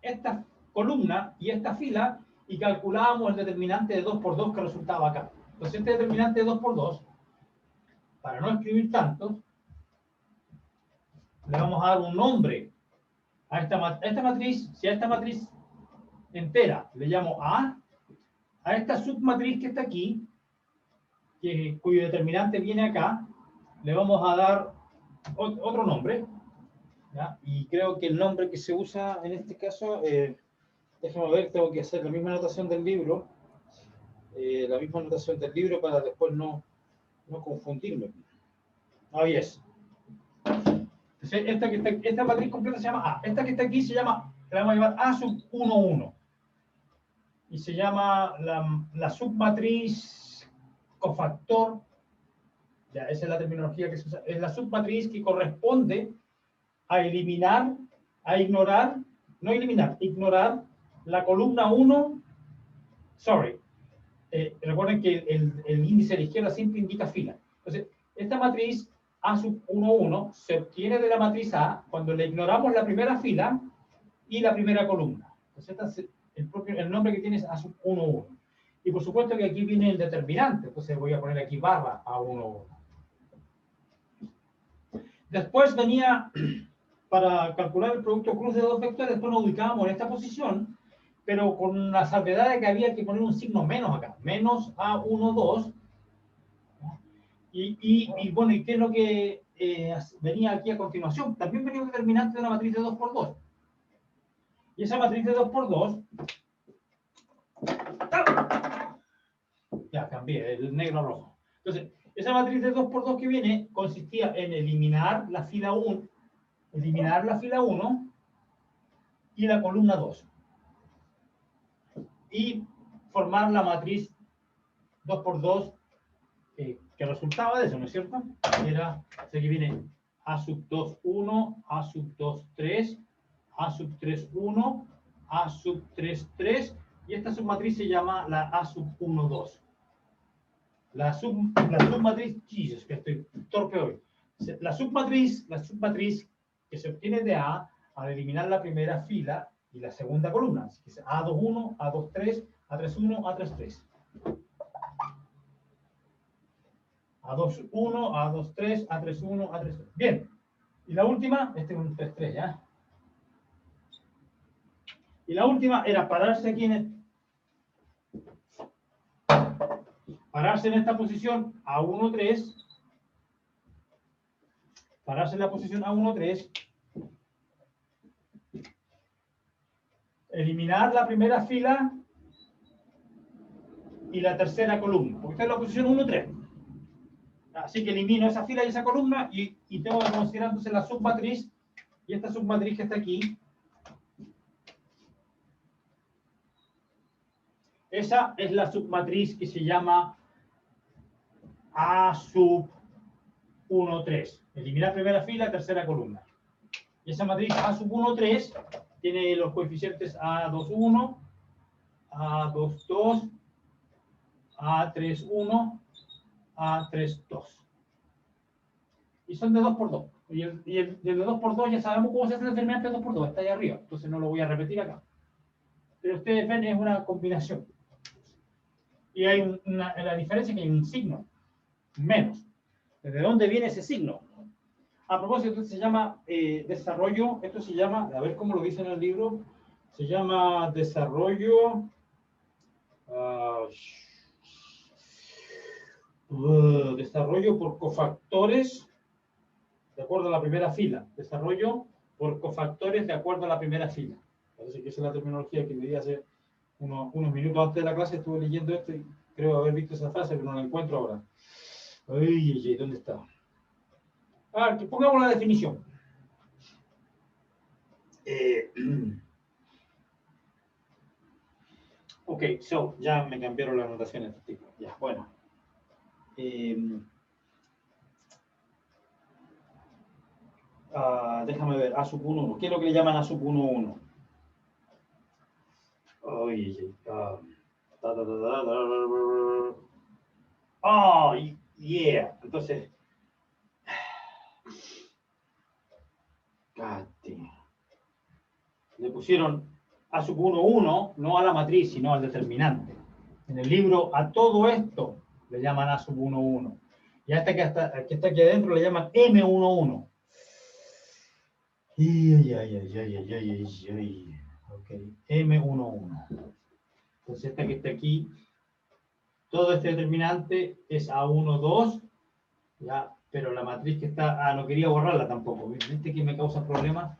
esta columna y esta fila y calculábamos el determinante de 2 por 2 que resultaba acá. Entonces, este determinante de 2 por 2, para no escribir tanto, le vamos a dar un nombre a esta matriz. Si a esta matriz entera le llamo A esta submatriz que está aquí, cuyo determinante viene acá, le vamos a dar otro nombre, ¿ya? Y creo que el nombre que se usa en este caso, déjame ver, tengo que hacer la misma anotación del libro, la misma notación del libro para después no confundirme. Ahí es. Entonces, esta matriz completa se llama A. Esta que está aquí se llama, la vamos a llamar A sub 1, 1. Y se llama la submatriz cofactor. Ya, esa es la terminología que se usa. Es la submatriz que corresponde a eliminar, a ignorar, no eliminar, ignorar la columna 1. Recuerden que el índice a la izquierda siempre indica fila. Entonces, esta matriz A sub 1, 1 se obtiene de la matriz A cuando le ignoramos la primera fila y la primera columna. Entonces, el nombre que tiene es A sub 1, 1. Y por supuesto que aquí viene el determinante. Entonces voy a poner aquí barra A1, 1. Después venía, para calcular el producto cruz de dos vectores, después nos ubicábamos en esta posición, pero con la salvedad de que había que poner un signo menos acá, menos A1, 2. Y bueno, ¿y qué es lo que venía aquí a continuación? También venía un determinante de una matriz de 2 por 2. Y esa matriz de 2 por 2, ya cambié, el negro a rojo. Entonces, esa matriz de 2 por 2 que viene consistía en eliminar la fila 1, y la columna 2. Y formar la matriz 2 por 2 que resultaba de eso, ¿no es cierto? Era, así que viene A sub 2, 1, A sub 2, 3, A sub 3, 1, A sub 3, 3, y esta submatriz se llama la A sub 1, 2. La submatriz, Jesus, que estoy torpe hoy. La submatriz que se obtiene de A al eliminar la primera fila y la segunda columna. Así que es A21, A23, A31, A33. A21, A23, A31, A33. Bien. Y la última, este es un 3-3, ¿ya? Y la última era pararse aquí pararse en esta posición A1, 3. Pararse en la posición A1, 3. Eliminar la primera fila y la tercera columna. Porque está en la posición 1, 3. Así que elimino esa fila y esa columna y tengo que considerar entonces la submatriz. Y esta submatriz que está aquí. Esa es la submatriz que se llama A sub 1, 3. Eliminar primera fila, tercera columna. Y esa matriz A sub 1, 3 tiene los coeficientes A2, 1, A2, 2, A3, 1, A3, 2. Y son de 2 por 2. Y el de 2 por 2 ya sabemos cómo se hace el determinante de 2 por 2. Está ahí arriba. Entonces no lo voy a repetir acá. Pero ustedes ven, es una combinación. Y hay la diferencia es que hay un signo. Menos. ¿De dónde viene ese signo? A propósito, esto se llama desarrollo. Esto se llama, a ver cómo lo dice en el libro. Se llama desarrollo. Desarrollo por cofactores de acuerdo a la primera fila. Desarrollo por cofactores de acuerdo a la primera fila. Parece que esa es la terminología que leí hace unos minutos antes de la clase. Estuve leyendo esto y creo haber visto esa frase, pero no la encuentro ahora. Ay, ¿dónde está? Que pongamos la definición. Ok, ya me cambiaron las anotaciones de este tipo. Ya, bueno. Déjame ver, A sub 1, 1. ¿Qué es lo que le llaman A sub 1, 1? Yeah. Entonces, le pusieron A sub 1, 1, no a la matriz, sino al determinante. En el libro, a todo esto le llaman A sub 1, 1. Y a este que está aquí adentro le llaman M1, 1. Ok, M1, 1. Entonces esta que está aquí, todo este determinante es A1, 2, ya, pero la matriz que está, no quería borrarla tampoco, ¿viste que me causa problemas?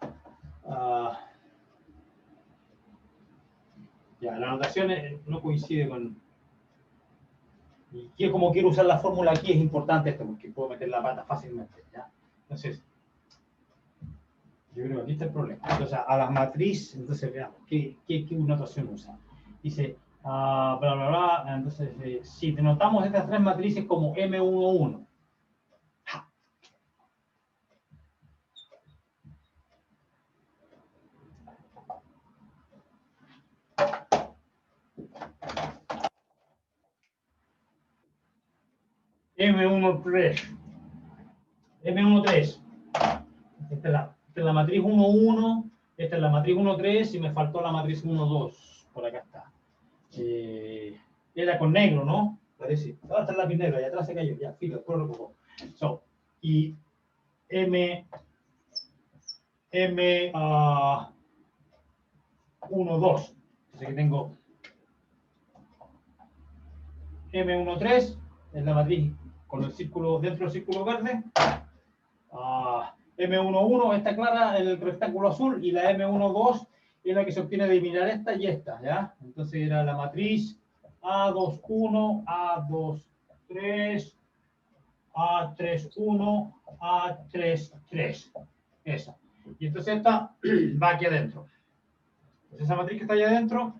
Ya, la anotación no coincide con Y como quiero usar la fórmula aquí es importante esto, porque puedo meter la pata fácilmente, ¿ya? Entonces, yo creo que aquí está el problema. Entonces, a la matriz, entonces veamos, ¿qué notación usa? Dice, bla, bla, bla, entonces, si denotamos estas tres matrices como M11, M13, M13, esta es la matriz 1,1, esta es la matriz 1,3 y me faltó la matriz 1,2, por acá está. Era con negro, ¿no? Parece. Ahora está el lápiz negro, allá atrás se cayó, ya, filo, después lo recojo. So, y M, 1,2. Entonces aquí tengo M13, es la matriz con el círculo, dentro del círculo verde. M11 está clara en el rectángulo azul y la M12 es la que se obtiene de eliminar esta y esta, ¿ya? Entonces era la matriz A21, A23, A31, A33. Esa. Y entonces esta va aquí adentro. Entonces esa matriz que está ahí adentro,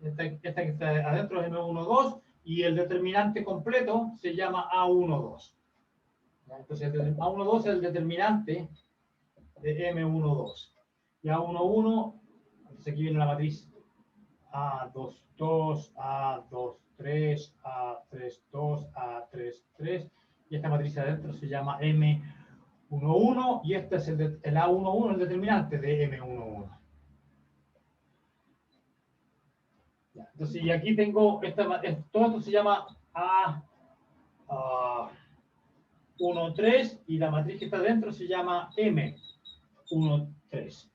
esta que está adentro es M12 y el determinante completo se llama A12. Entonces A12 es el determinante de M12. Y A11, entonces aquí viene la matriz A22, A23, A32, A33. Y esta matriz adentro se llama M11 y este es el A11, el determinante de M11. Entonces, y aquí tengo, todo esto se llama A13 y la matriz que está dentro se llama M13.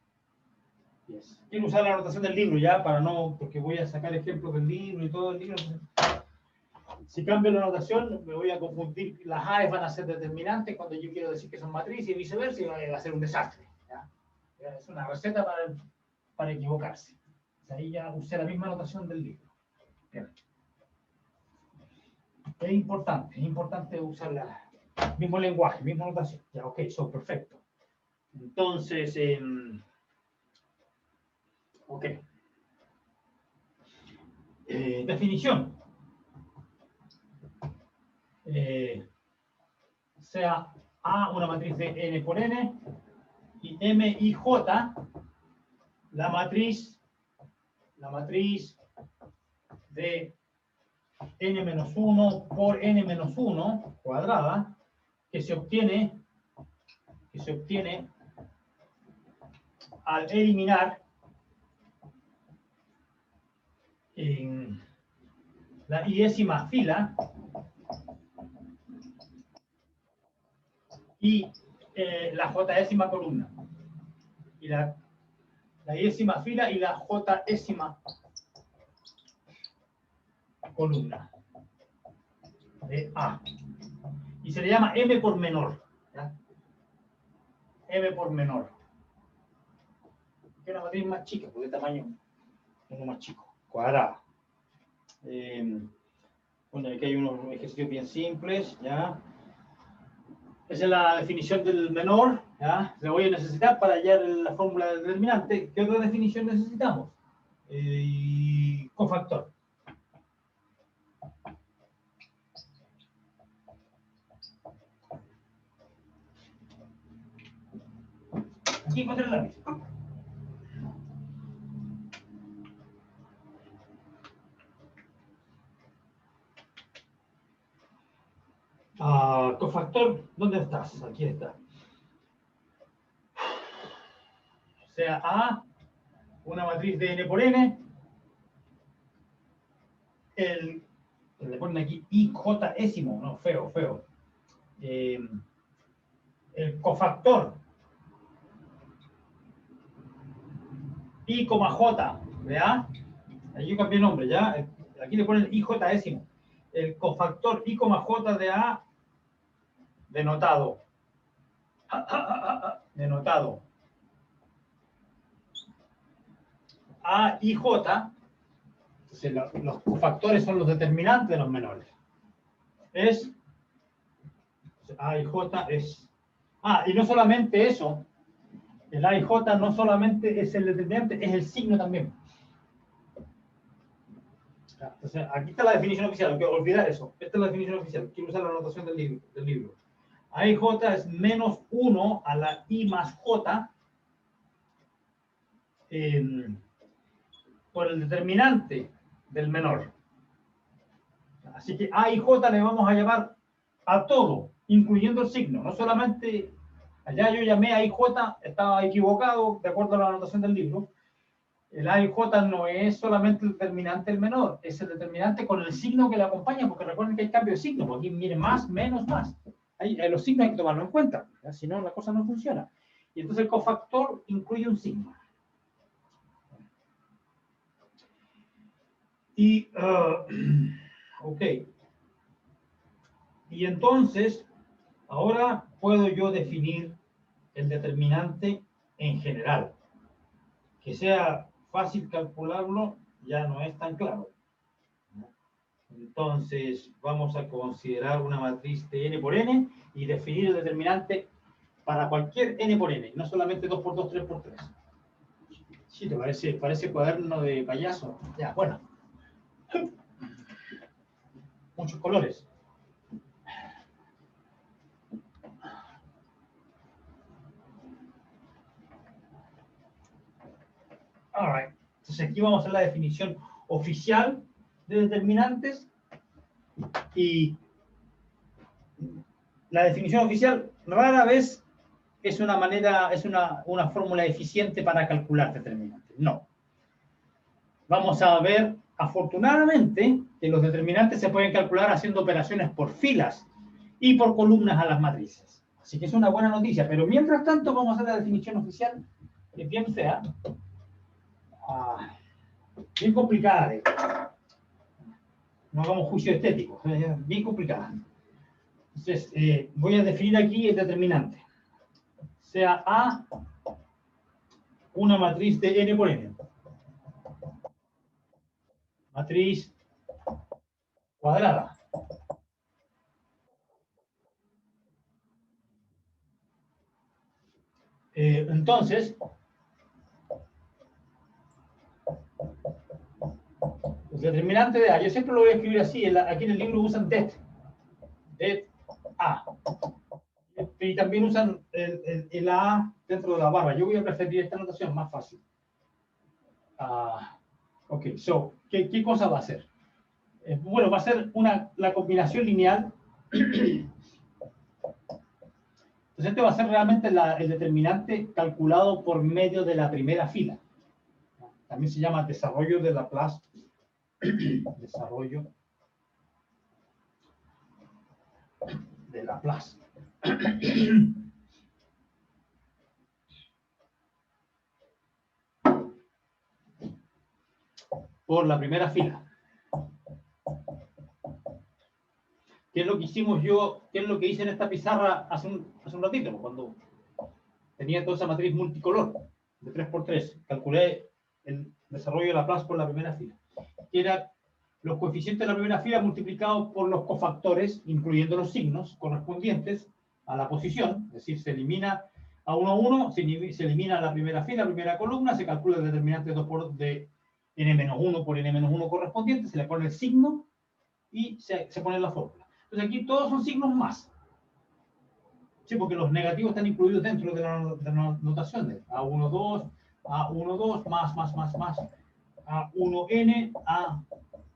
Yes. Quiero usar la anotación del libro ya para no, porque voy a sacar ejemplos del libro y todo el libro. Si cambio la anotación, me voy a confundir. Las AES van a ser determinantes cuando yo quiero decir que son matrices y viceversa, y va a ser un desastre. ¿Ya? Es una receta para equivocarse. Ahí ya usé la misma anotación del libro. Bien. Es importante usar el mismo lenguaje, misma anotación. Ya, ok, perfecto. Entonces, ok. Definición. Sea A una matriz de n por n y M y J la matriz de n-1 por n-1 cuadrada que se obtiene al eliminar en la iésima fila y la j-ésima columna. Y la iésima fila y la j-ésima columna de A. Y se le llama M por menor. ¿Ya? M por menor. Que es una matriz más chica, porque de tamaño uno más chico, cuadrada. Bueno, aquí hay unos ejercicios bien simples, ¿ya? Esa es la definición del menor, ¿ya? La voy a necesitar para hallar la fórmula del determinante. ¿Qué otra definición necesitamos? Cofactor. Aquí encontré el lápiz. Cofactor, ¿dónde estás? Aquí está. O sea, A, una matriz de n por n, le ponen aquí IJ-ésimo, no, feo. El cofactor I, J, ¿ya? Aquí yo cambié el nombre, ¿ya? Aquí le ponen IJ-ésimo. El cofactor I, J de A denotado. Denotado. A y J, entonces los cofactores son los determinantes de los menores. es A y J es... Ah, y no solamente eso, el A y J no solamente es el determinante, es el signo también. Entonces, aquí está la definición oficial, no quiero olvidar eso. Esta es la definición oficial, quiero usar la anotación del libro. A y J es menos 1 a la I más J por el determinante del menor. Así que A y J le vamos a llamar a todo, incluyendo el signo. No solamente, allá yo llamé A y J, estaba equivocado de acuerdo a la anotación del libro. El A y J no es solamente el determinante del menor, es el determinante con el signo que le acompaña, porque recuerden que hay cambio de signo, porque aquí miren más, menos, más. Los signos hay que tomarlo en cuenta, si no la cosa no funciona. Y entonces el cofactor incluye un signo. Y, ok. Y entonces, ahora puedo yo definir el determinante en general. Que sea fácil calcularlo ya no es tan claro. Entonces, vamos a considerar una matriz de n por n y definir el determinante para cualquier n por n, no solamente 2 por 2, 3 por 3. Sí, ¿te parece cuaderno de payaso? Ya, bueno. Muchos colores. All right. Entonces aquí vamos a hacer la definición oficial de determinantes y la definición oficial rara vez es una manera, es una fórmula eficiente para calcular determinantes. No. Vamos a ver, afortunadamente, que los determinantes se pueden calcular haciendo operaciones por filas y por columnas a las matrices. Así que es una buena noticia, pero mientras tanto vamos a hacer la definición oficial, que es bien fea, bien complicada. No hagamos juicio estético, bien complicada. Entonces, voy a definir aquí el determinante. Sea A una matriz de n por n. Matriz cuadrada. Entonces, el determinante de A, yo siempre lo voy a escribir así, aquí en el libro usan det A. Y también usan el A dentro de la barra. Yo voy a preferir esta notación, más fácil. Ok, so, ¿qué cosa va a ser? Bueno, va a ser la combinación lineal. Entonces este va a ser realmente el determinante calculado por medio de la primera fila. También se llama desarrollo de Laplace. Desarrollo de Laplace. Por la primera fila. ¿Qué es lo que hicimos yo? ¿Qué es lo que hice en esta pizarra hace un ratito? Cuando tenía toda esa matriz multicolor de 3×3. Calculé el desarrollo de Laplace por la primera fila. Que era los coeficientes de la primera fila multiplicados por los cofactores, incluyendo los signos correspondientes a la posición. Es decir, se elimina a 1, 1, se elimina la primera fila, primera columna, se calcula el determinante de n-1 por n-1 correspondiente, se le pone el signo y se pone la fórmula. Entonces aquí todos son signos más. Sí, porque los negativos están incluidos dentro de la notación de A12, A12, más, A1n,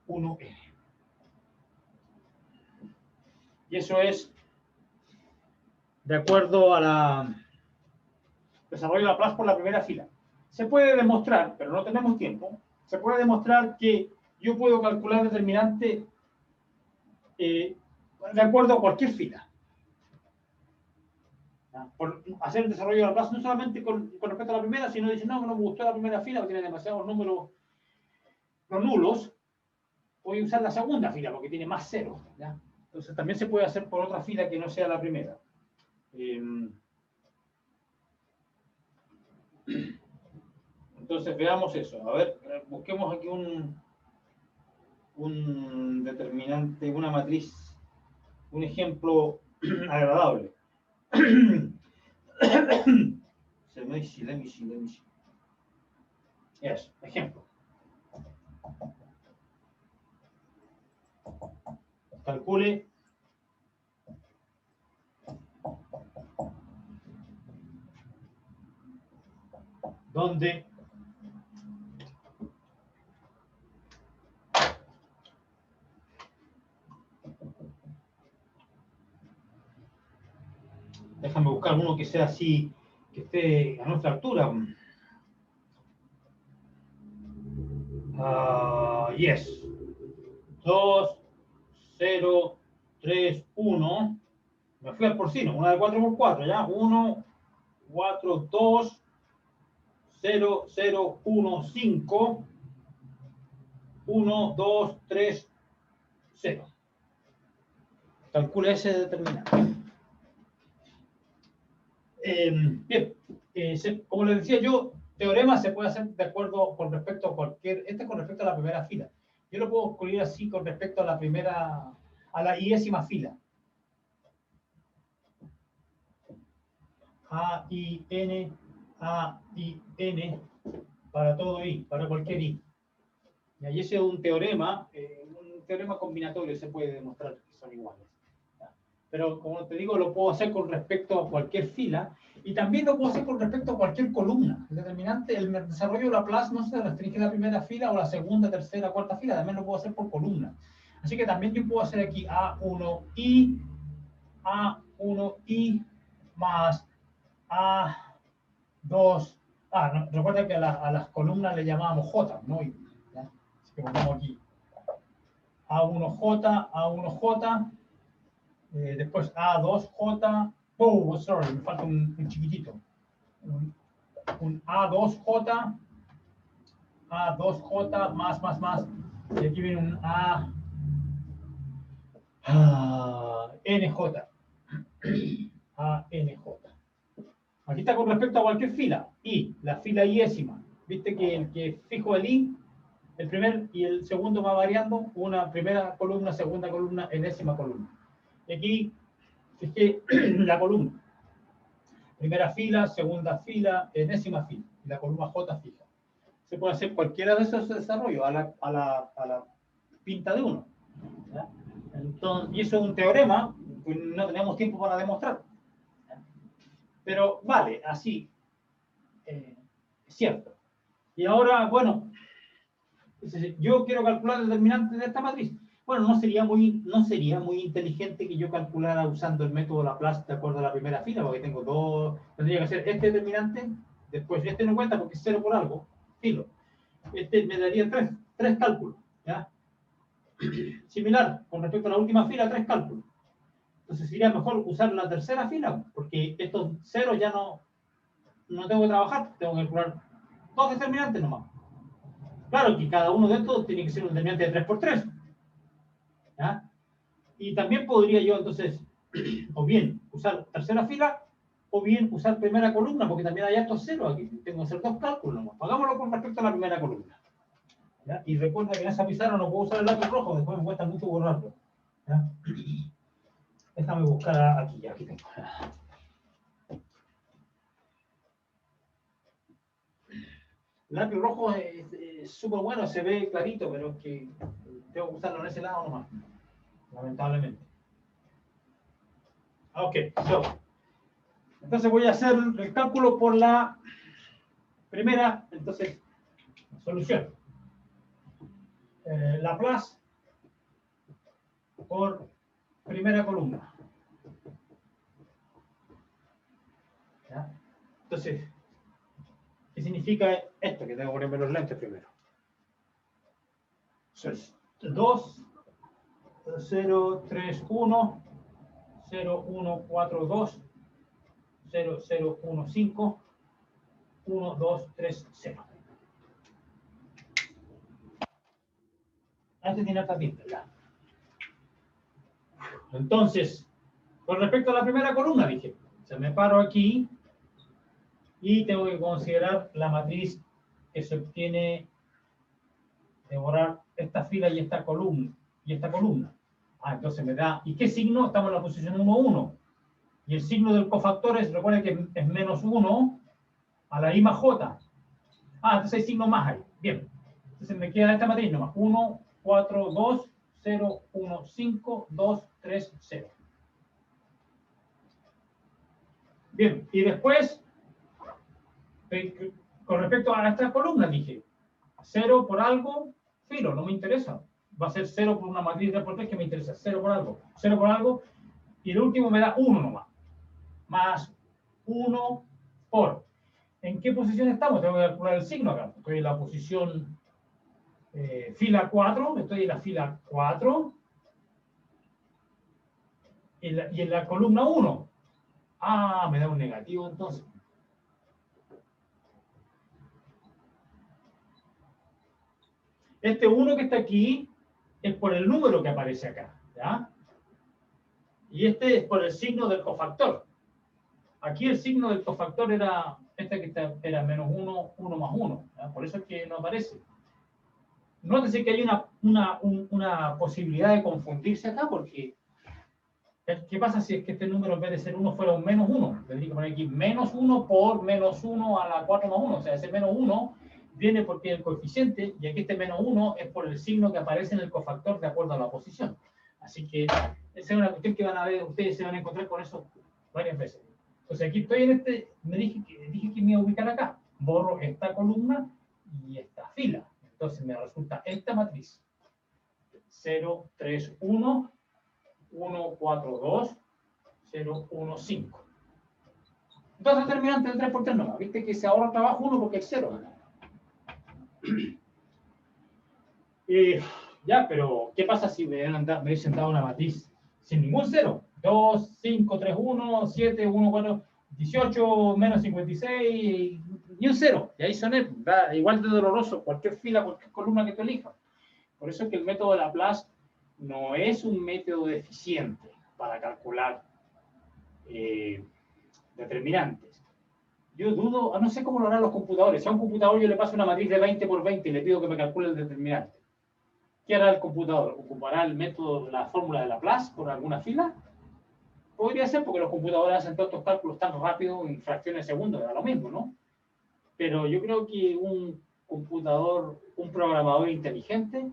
A1n. Y eso es de acuerdo a la desarrollo de Laplace por la primera fila. Se puede demostrar, pero no tenemos tiempo, se puede demostrar que yo puedo calcular determinante de acuerdo a cualquier fila. Por hacer el desarrollo de Laplace no solamente con respecto a la primera, sino dicen, no me gustó la primera fila, porque tiene demasiados números no nulos, voy a usar la segunda fila porque tiene más ceros. ¿Ya? Entonces también se puede hacer por otra fila que no sea la primera. Entonces veamos eso. A ver, busquemos aquí un determinante, una matriz un ejemplo agradable. Let me see. Yes, ejemplo. Calcule donde déjame buscar uno que sea así, que esté a nuestra altura. Yes. 2, 0, 3, 1. Me fui al porcino. Una de 4 por 4, ¿ya? 1, 4, 2, 0, 0, 1, 5. 1, 2, 3, 0. Calcula ese determinante. Bien, como les decía yo, teorema se puede hacer de acuerdo con respecto a cualquier, con respecto a la primera fila. Yo lo puedo escribir así con respecto a la primera, a la iésima fila. A, I, N, para todo I, para cualquier I. Y ese es un teorema combinatorio, se puede demostrar que son iguales. Pero como te digo, lo puedo hacer con respecto a cualquier fila y también lo puedo hacer con respecto a cualquier columna. El determinante, el desarrollo de Laplace no se restringe a la primera fila o la segunda, tercera, cuarta fila, también lo puedo hacer por columna. Así que también yo puedo hacer aquí A1i más A2. No, recuerda que a las columnas le llamábamos J, ¿no? ¿Ya? Así que ponemos aquí A1J, después A2J, sorry, me falta un chiquitito. Un A2J más. Y aquí viene un ANJ. Aquí está con respecto a cualquier fila. Y la fila iésima. Viste que el que fijo el I, el primer y el segundo va variando. Una primera columna, segunda columna, enésima columna. Y aquí fijé la columna. Primera fila, segunda fila, enésima fila. Y la columna J fija. Se puede hacer cualquiera de esos desarrollos a la pinta de uno. ¿Ya? Entonces, y eso es un teorema, pues no tenemos tiempo para demostrar. ¿Ya? Pero vale, así. Es cierto. Y ahora, bueno, yo quiero calcular el determinante de esta matriz. Bueno, no sería muy inteligente que yo calculara usando el método Laplace de acuerdo a la primera fila, porque tengo dos, tendría que hacer este determinante, después este no cuenta porque es 0 por algo, filo. Este me daría tres cálculos, ¿ya? Similar, con respecto a la última fila, 3 cálculos. Entonces sería mejor usar la tercera fila, porque estos ceros ya no tengo que trabajar, tengo que calcular 2 determinantes nomás. Claro que cada uno de estos tiene que ser un determinante de 3×3. ¿Ya? Y también podría yo entonces, o bien usar tercera fila, o bien usar primera columna, porque también hay estos ceros aquí. Tengo que hacer 2 cálculos nomás. Hagámoslo con respecto a la primera columna. ¿Ya? Y recuerda que en esa pizarra no puedo usar el lápiz rojo, después me cuesta mucho borrarlo. ¿Ya? Déjame buscar aquí, aquí tengo. El lápiz rojo es súper bueno, se ve clarito, pero es que tengo que usarlo en ese lado nomás, lamentablemente. Ok, entonces voy a hacer el cálculo por la primera, entonces, solución. Laplace por primera columna. ¿Ya? Entonces, ¿qué significa esto? Que tengo que ponerme los lentes primero. Entonces, 2, 0, 3, 1, 0, 1, 4, 2, 0, 0, 1, 5, 1, 2, 3, 0. Antes tiene esta pinta, ya. Entonces, con respecto a la primera columna, dije, se me paro aquí y tengo que considerar la matriz que se obtiene de borrar esta fila y esta columna. Entonces me da, ¿y qué signo? Estamos en la posición 1, 1. Y el signo del cofactor es, recuerden que es menos 1 a la I más J. Entonces hay signo más ahí. Bien. Entonces me queda esta matriz nomás. 1, 4, 2, 0, 1, 5, 2, 3, 0. Bien. Y después, con respecto a estas columnas, dije, 0 por algo, filo, no me interesa. Va a ser 0 por una matriz 3×3 que me interesa. 0 por algo. 0 por algo. Y el último me da 1 nomás. Más 1 por. ¿En qué posición estamos? Tengo que calcular el signo acá. Estoy en la posición fila 4. Estoy en la fila 4. Y en la columna 1. Me da un negativo entonces. Este 1 que está aquí es por el número que aparece acá. ¿Ya? Y este es por el signo del cofactor. Aquí el signo del cofactor era, era menos 1, 1 más 1. ¿Ya? Por eso es que no aparece. Nótese que hay una posibilidad de confundirse acá, porque ¿qué pasa si es que este número en vez de ser 1 fuera un menos 1? Tendría que poner aquí menos 1 por menos 1 a la 4 más 1. O sea, ese menos 1 viene porque el coeficiente, y aquí este menos 1 es por el signo que aparece en el cofactor de acuerdo a la posición. Así que esa es una cuestión que van a ver, ustedes se van a encontrar con eso varias veces. Entonces aquí estoy en este, dije que me iba a ubicar acá. Borro esta columna y esta fila. Entonces me resulta esta matriz. 0, 3, 1, 1, 4, 2, 0, 1, 5. Entonces determinante del 3 por 3 no. Viste que se ahorra trabajo 1 porque es 0. Ya, pero ¿qué pasa si me hubiesen dado una matriz sin ningún 0? 2, 5, 3, 1, 7, 1, 4, 18, menos 56, y un 0. Y ahí soné, da igual de doloroso cualquier fila, cualquier columna que tú elijas. Por eso es que el método de Laplace no es un método eficiente para calcular determinantes. Yo dudo, no sé cómo lo harán los computadores. Si a un computador yo le paso una matriz de 20 por 20 y le pido que me calcule el determinante, ¿qué hará el computador? ¿Ocupará el método, la fórmula de Laplace por alguna fila? Podría ser, porque los computadores hacen todos estos cálculos tan rápido en fracciones de segundos, era lo mismo, ¿no? Pero yo creo que un computador, un programador inteligente,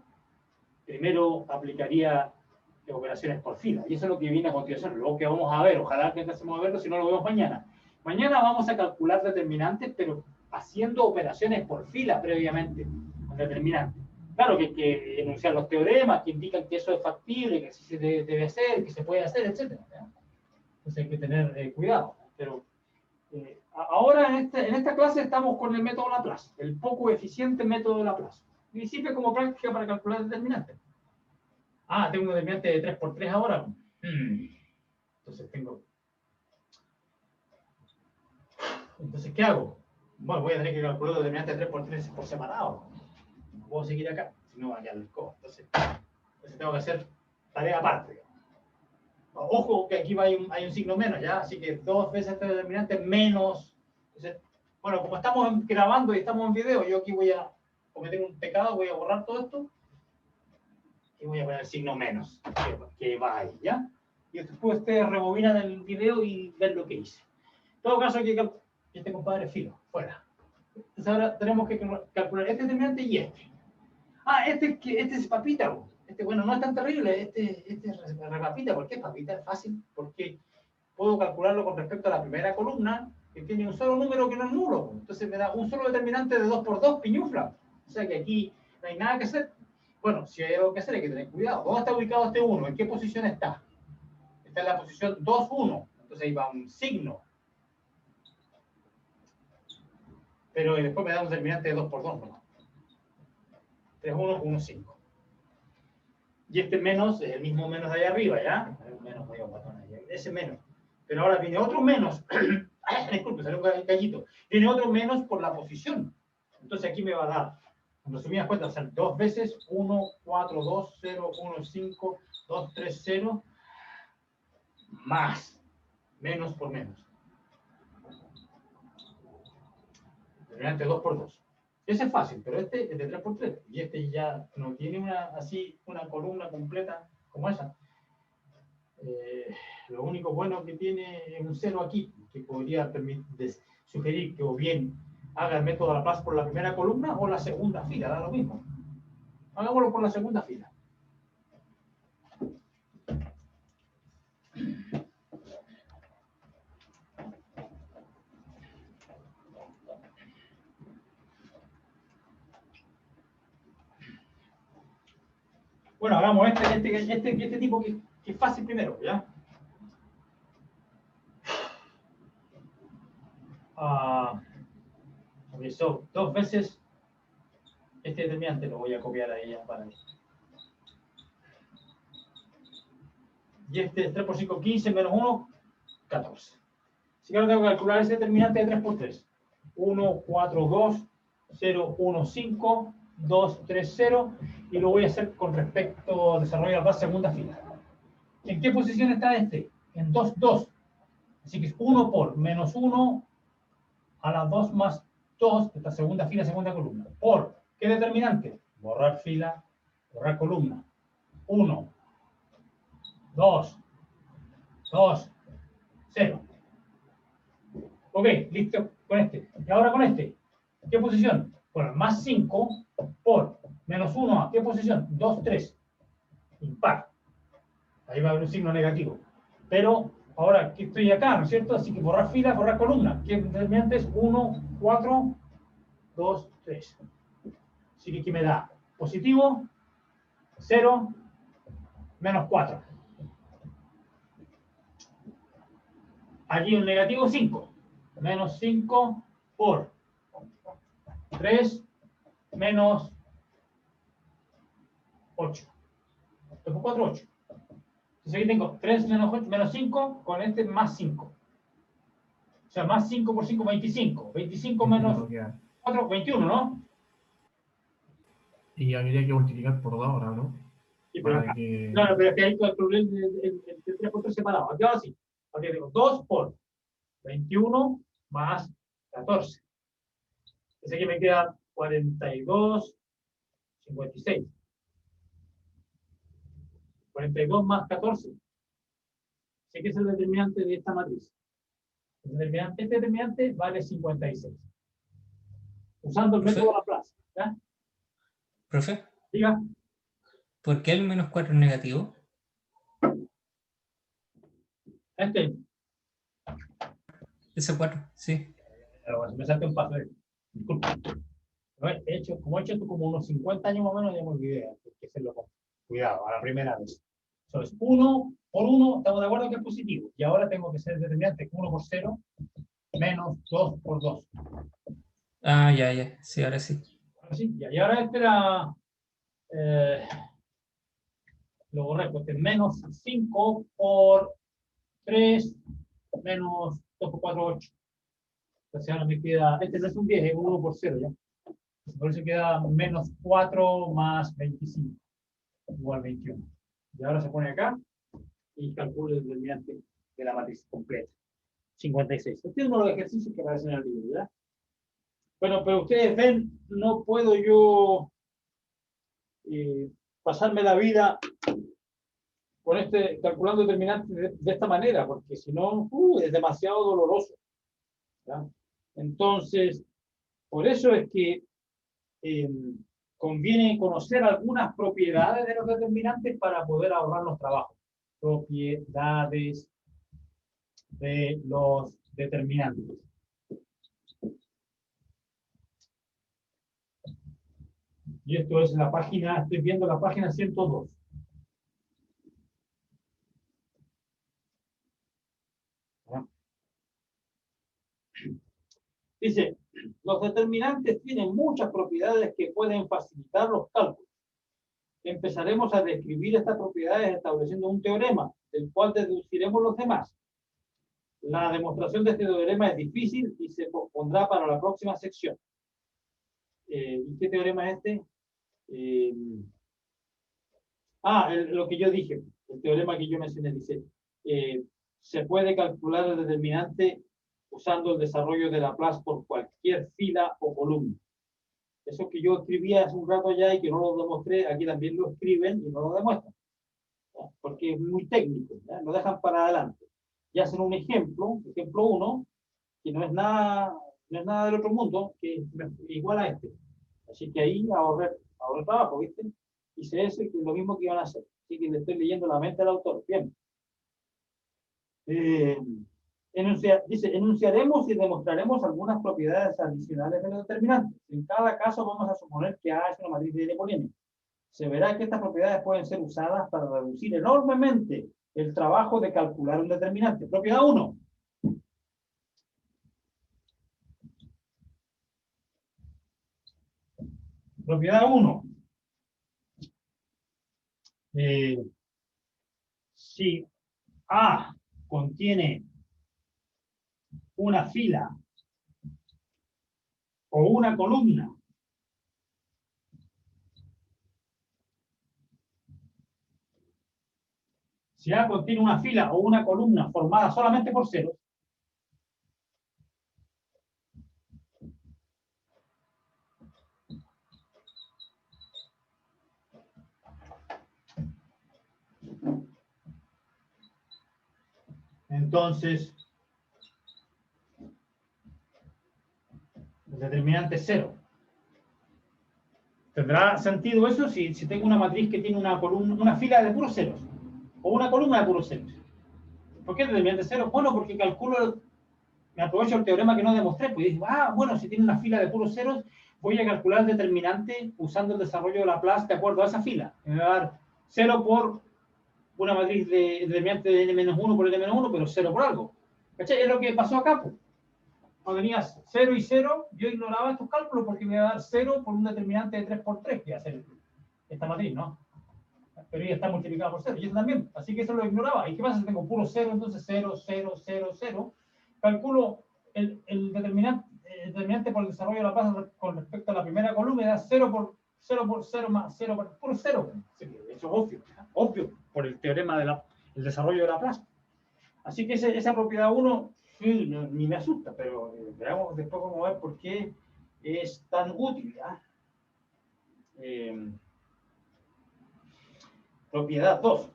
primero aplicaría operaciones por fila. Y eso es lo que viene a continuación, lo que vamos a ver. Ojalá que empecemos a verlo, si no lo vemos mañana. Mañana vamos a calcular determinantes, pero haciendo operaciones por fila previamente, con determinantes. Claro que hay que enunciar los teoremas que indican que eso es factible, que así se debe hacer, que se puede hacer, etc. Entonces hay que tener cuidado. Pero ahora en esta clase estamos con el método Laplace, el poco eficiente método Laplace. Y sirve como práctica para calcular determinantes. Tengo un determinante de 3 por 3 ahora. Entonces ¿qué hago? Bueno, voy a tener que calcular el determinante de 3 por 3 por separado. No puedo seguir acá, si no va a quedar el codo. Entonces tengo que hacer tarea aparte. Ojo que aquí hay un signo menos, ¿ya? Así que 2 veces este determinante menos. Entonces, bueno, como estamos grabando y estamos en video, yo aquí voy a cometer un pecado, voy a borrar todo esto. Y voy a poner el signo menos, que va ahí, ¿ya? Y después ustedes rebobinan el video y ven lo que hice. En todo caso, hay que este compadre filo, fuera. Entonces ahora tenemos que calcular este determinante y este. Este es papita. Bueno, no es tan terrible, este es papita. ¿Por qué es papita? Es fácil, porque puedo calcularlo con respecto a la primera columna, que tiene un solo número que no es nulo. Entonces me da un solo determinante de 2 por 2, piñufla. O sea que aquí no hay nada que hacer. Bueno, si hay algo que hacer hay que tener cuidado. ¿Dónde está ubicado este 1? ¿En qué posición está? Está en la posición 2, 1. Entonces ahí va un signo. Pero después me da un determinante de 2 por 2, ¿no? 3, 1, 1, 5. Y este menos es el mismo menos de ahí arriba, ¿ya? Menos medio botón ahí. Ese menos. Pero ahora viene otro menos. Disculpe, salió un gallito. Viene otro menos por la posición. Entonces aquí me va a dar, en resumidas cuentas, o sea, 2 veces 1, 4, 2, 0, 1, 5, 2, 3, 0, más, menos por menos. Determinante 2 por 2. Ese es fácil, pero este es de 3 por 3. Y este ya no tiene una columna completa como esa. Lo único bueno que tiene es un 0 aquí, que podría sugerir que o bien haga el método Laplace por la primera columna o la segunda fila, da lo mismo. Hagámoslo por la segunda fila. Bueno, hagamos este tipo que es fácil primero, ¿ya? Ok, so, 2 veces este determinante lo voy a copiar ahí ya para esto. Y este 3 por 5, 15, menos 1, 14. Así que ahora tengo que calcular ese determinante de 3 por 3. 1, 4, 2, 0, 1, 5, 2, 3, 0. Y lo voy a hacer con respecto al desarrollo de la segunda fila. ¿En qué posición está este? En 2, 2. Así que es 1 por menos 1 a la 2 más 2, esta segunda fila, segunda columna. Por, ¿qué determinante? Borrar fila, borrar columna. 1, 2, 2, 0. Ok, listo con este. Y ahora con este. ¿Qué posición? Bueno, más 5 por menos 1 a ¿qué posición? 2, 3. Impar. Ahí va a haber un signo negativo. Pero ahora que estoy acá, ¿no es cierto? Así que borrar fila, borrar columna. ¿Qué determinante es? 1, 4, 2, 3. Así que aquí me da positivo, 0, menos 4. Aquí un negativo 5. Menos 5 por 3 menos 8. 2 por 4, 8. Entonces aquí tengo 3 menos 8, menos 5 con este más 5. O sea, más 5 por 5, 25. 25 menos 4, 21, ¿no? Y habría que multiplicar por 2 ahora, ¿no? Sí, pero Para acá. que... No, pero es que hay que calcular el 3 por 3 separado. Aquí ahora sí. Aquí tengo 2 por 21 más 14. Ese que me queda 42, 56. 42 más 14. Sé que es el determinante de esta matriz. Este determinante vale 56. Usando el ¿Profe? método Laplace. ¿Ya? ¿Profe? Diga. ¿Por qué el menos 4 es negativo? Ese 4, sí. Pero me salté un paso. Disculpa. Como he hecho esto como unos 50 años más o menos, ya me olvidé. Hay que hacerlo con cuidado, a la primera vez. Entonces, 1 por 1, estamos de acuerdo que es positivo. Y ahora tengo que ser determinante 1 por 0 menos 2 por 2. Ah, ya, ya. Sí, ahora sí. Ahora sí, ya. Y ahora este era... lo correcto, este es menos 5 por 3 menos 2 por 4, 8. Entonces ahora me queda, este no es un 10, es 1 por 0 ya. Por eso queda menos 4 más 25, igual 21. Y ahora se pone acá y calcula el determinante de la matriz completa. 56. Este es uno de los ejercicios que aparecen en el libro, ¿verdad? Bueno, pero ustedes ven, no puedo yo pasarme la vida con calculando determinantes de esta manera, porque si no, es demasiado doloroso. ¿Ya? Entonces, por eso es que conviene conocer algunas propiedades de los determinantes para poder ahorrarnos trabajo. Propiedades de los determinantes. Y esto es la página, estoy viendo la página 102. Dice, los determinantes tienen muchas propiedades que pueden facilitar los cálculos. Empezaremos a describir estas propiedades estableciendo un teorema, del cual deduciremos los demás. La demostración de este teorema es difícil y se pospondrá para la próxima sección. ¿Y qué teorema es este? Lo que yo dije, el teorema que yo mencioné, dice, se puede calcular el determinante usando el desarrollo de Laplace por cualquier fila o columna. Eso que yo escribía hace un rato ya y que no lo demostré, aquí también lo escriben y no lo demuestran. ¿ya? Porque es muy técnico, ¿ya? Lo dejan para adelante. Y hacen un ejemplo 1, que no es nada del otro mundo, que es igual a este. Así que ahí ahorré trabajo, ¿viste? Hice ese, que es lo mismo que iban a hacer. Así que le estoy leyendo la mente del autor. Bien. Dice, enunciaremos y demostraremos algunas propiedades adicionales de los determinantes. En cada caso vamos a suponer que A es una matriz de N por N. Se verá que estas propiedades pueden ser usadas para reducir enormemente el trabajo de calcular un determinante. Propiedad 1. Propiedad 1. Si A contiene una fila o una columna si A contiene una fila o una columna formada solamente por ceros, entonces el determinante es 0. ¿Tendrá sentido eso si tengo una matriz que tiene una columna, una fila de puros ceros o una columna de puros ceros? ¿Por qué el determinante 0? Bueno, porque calculo, me aprovecho el teorema que no demostré, pues digo, bueno, si tiene una fila de puros ceros, voy a calcular el determinante usando el desarrollo de Laplace de acuerdo a esa fila. Me va a dar 0 por una matriz de determinante de n-1 por n-1, pero 0 por algo. ¿Cachai? Es lo que pasó acá, pues. Cuando tenías 0 y 0, yo ignoraba estos cálculos porque me iba a dar 0 por un determinante de 3 por 3, que hace esta matriz, ¿no? Pero ya está multiplicada por 0, y eso también. Así que eso lo ignoraba. ¿Y qué pasa si tengo puro 0? Entonces 0, 0, 0, 0. Calculo el determinante por el desarrollo de Laplace con respecto a la primera columna, y da 0 por 0 más 0 por puro 0. Eso es obvio, ¿no? Obvio, por el teorema del desarrollo de Laplace. Así que esa propiedad 1 ni me asusta, pero veamos después vamos a ver por qué es tan útil. Propiedad 2.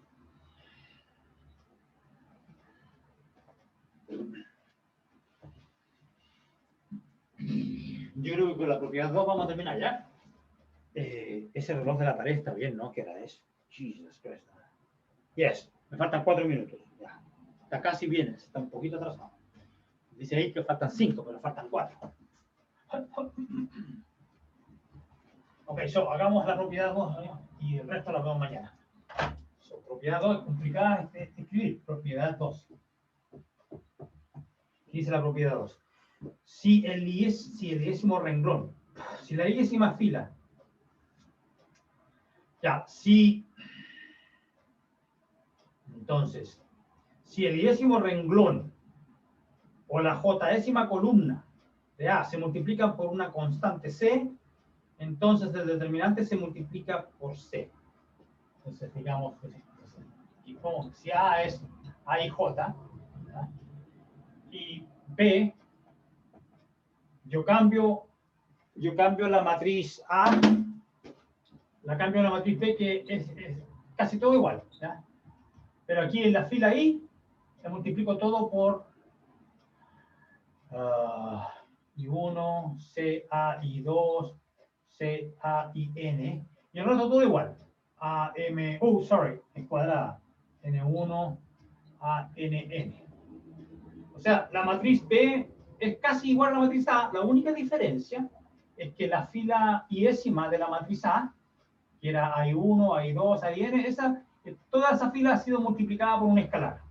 Yo creo que con la propiedad 2 vamos a terminar ya. Ese reloj de la pared está bien, ¿no? ¿Qué era eso? Jesus Christ. Yes, me faltan 4 minutos. Ya. Está casi bien, está un poquito atrasado. Dice ahí que faltan 5, pero faltan 4. Ok, hagamos la propiedad 2 y el resto lo vemos mañana. Propiedad 2 es complicada de escribir. Propiedad 2. Dice la propiedad 2. Si el décimo renglón, si la décima fila, entonces, si el décimo renglón o la j-ésima columna de A se multiplican por una constante C, entonces el determinante se multiplica por C. Entonces, digamos, si A es A y J, ¿verdad? Y B, yo cambio la matriz A, la cambio a la matriz B, que es casi todo igual, ¿ya? Pero aquí en la fila I, le multiplico todo por I1, CA, I2, CA, IN, y el resto todo igual. Es cuadrada. N1, ANN. O sea, la matriz B es casi igual a la matriz A. La única diferencia es que la fila iésima de la matriz A, que era I1, I2, IN, toda esa fila ha sido multiplicada por un escalar.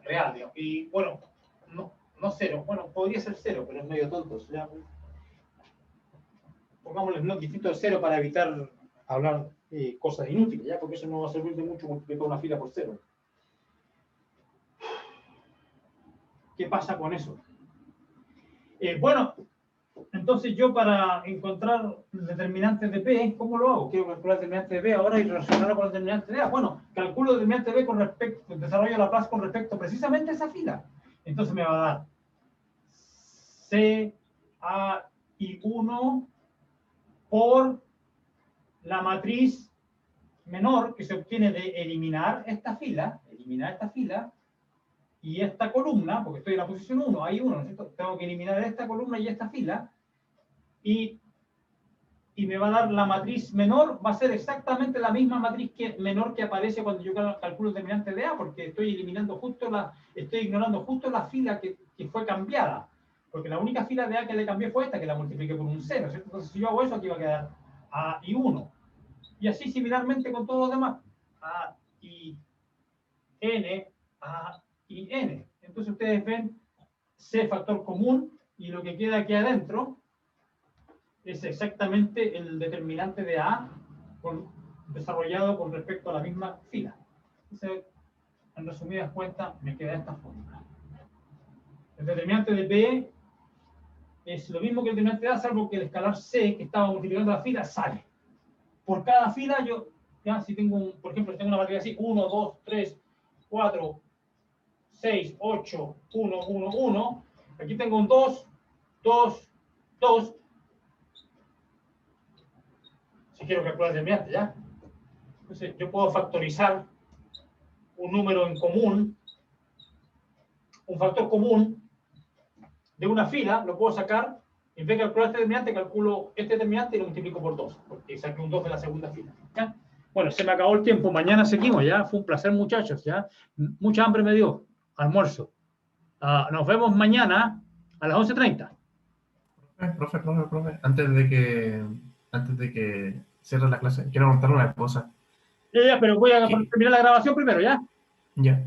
Real, digamos. Y bueno, no 0. Bueno, podría ser 0, pero es medio tonto. ¿Ya? Pongámosle no distinto de 0 para evitar hablar cosas inútiles, ¿ya? Porque eso no va a servir de mucho multiplicar una fila por 0. ¿Qué pasa con eso? Bueno, entonces yo para encontrar determinantes de P, ¿cómo lo hago? Quiero calcular el determinante de B ahora y relacionarlo con el determinante de A. Bueno, calculo el determinante de B con respecto, desarrollo de Laplace con respecto precisamente a esa fila. Entonces me va a dar C, A y 1 por la matriz menor que se obtiene de eliminar esta fila, y esta columna, porque estoy en la posición 1, hay 1, ¿no es cierto? Tengo que eliminar esta columna y esta fila, y me va a dar la matriz menor, va a ser exactamente la misma matriz menor que aparece cuando yo calculo el determinante de A, porque estoy ignorando justo la fila que fue cambiada, porque la única fila de A que le cambié fue esta, que la multipliqué por un 0, ¿cierto? Entonces si yo hago eso, aquí va a quedar A y 1. Y así similarmente con todos los demás. A y N, A y N. Entonces ustedes ven C factor común y lo que queda aquí adentro es exactamente el determinante de A desarrollado con respecto a la misma fila. Entonces, en resumidas cuentas, me queda esta fórmula. El determinante de B es lo mismo que el determinante de A, salvo que el escalar C, que estaba multiplicando la fila, sale. Por cada fila, yo, ya si tengo, por ejemplo, si tengo una matriz así, 1, 2, 3, 4, 6, 8, 1, 1, 1, aquí tengo un 2, 2, 2, si quiero calcular el determinante, ¿ya? Entonces, yo puedo factorizar un número en común, un factor común de una fila, lo puedo sacar, en vez de calcular este determinante, calculo este determinante y lo multiplico por 2, porque saqué un 2 de la segunda fila, ¿ya? Bueno, se me acabó el tiempo, mañana seguimos, ¿ya? Fue un placer, muchachos, ¿ya? Mucha hambre me dio, almuerzo. Nos vemos mañana a las 11:30. Profe, antes de que cierre la clase, quiero contarle una cosa. Ya, pero voy a terminar la grabación primero, ¿ya? Ya.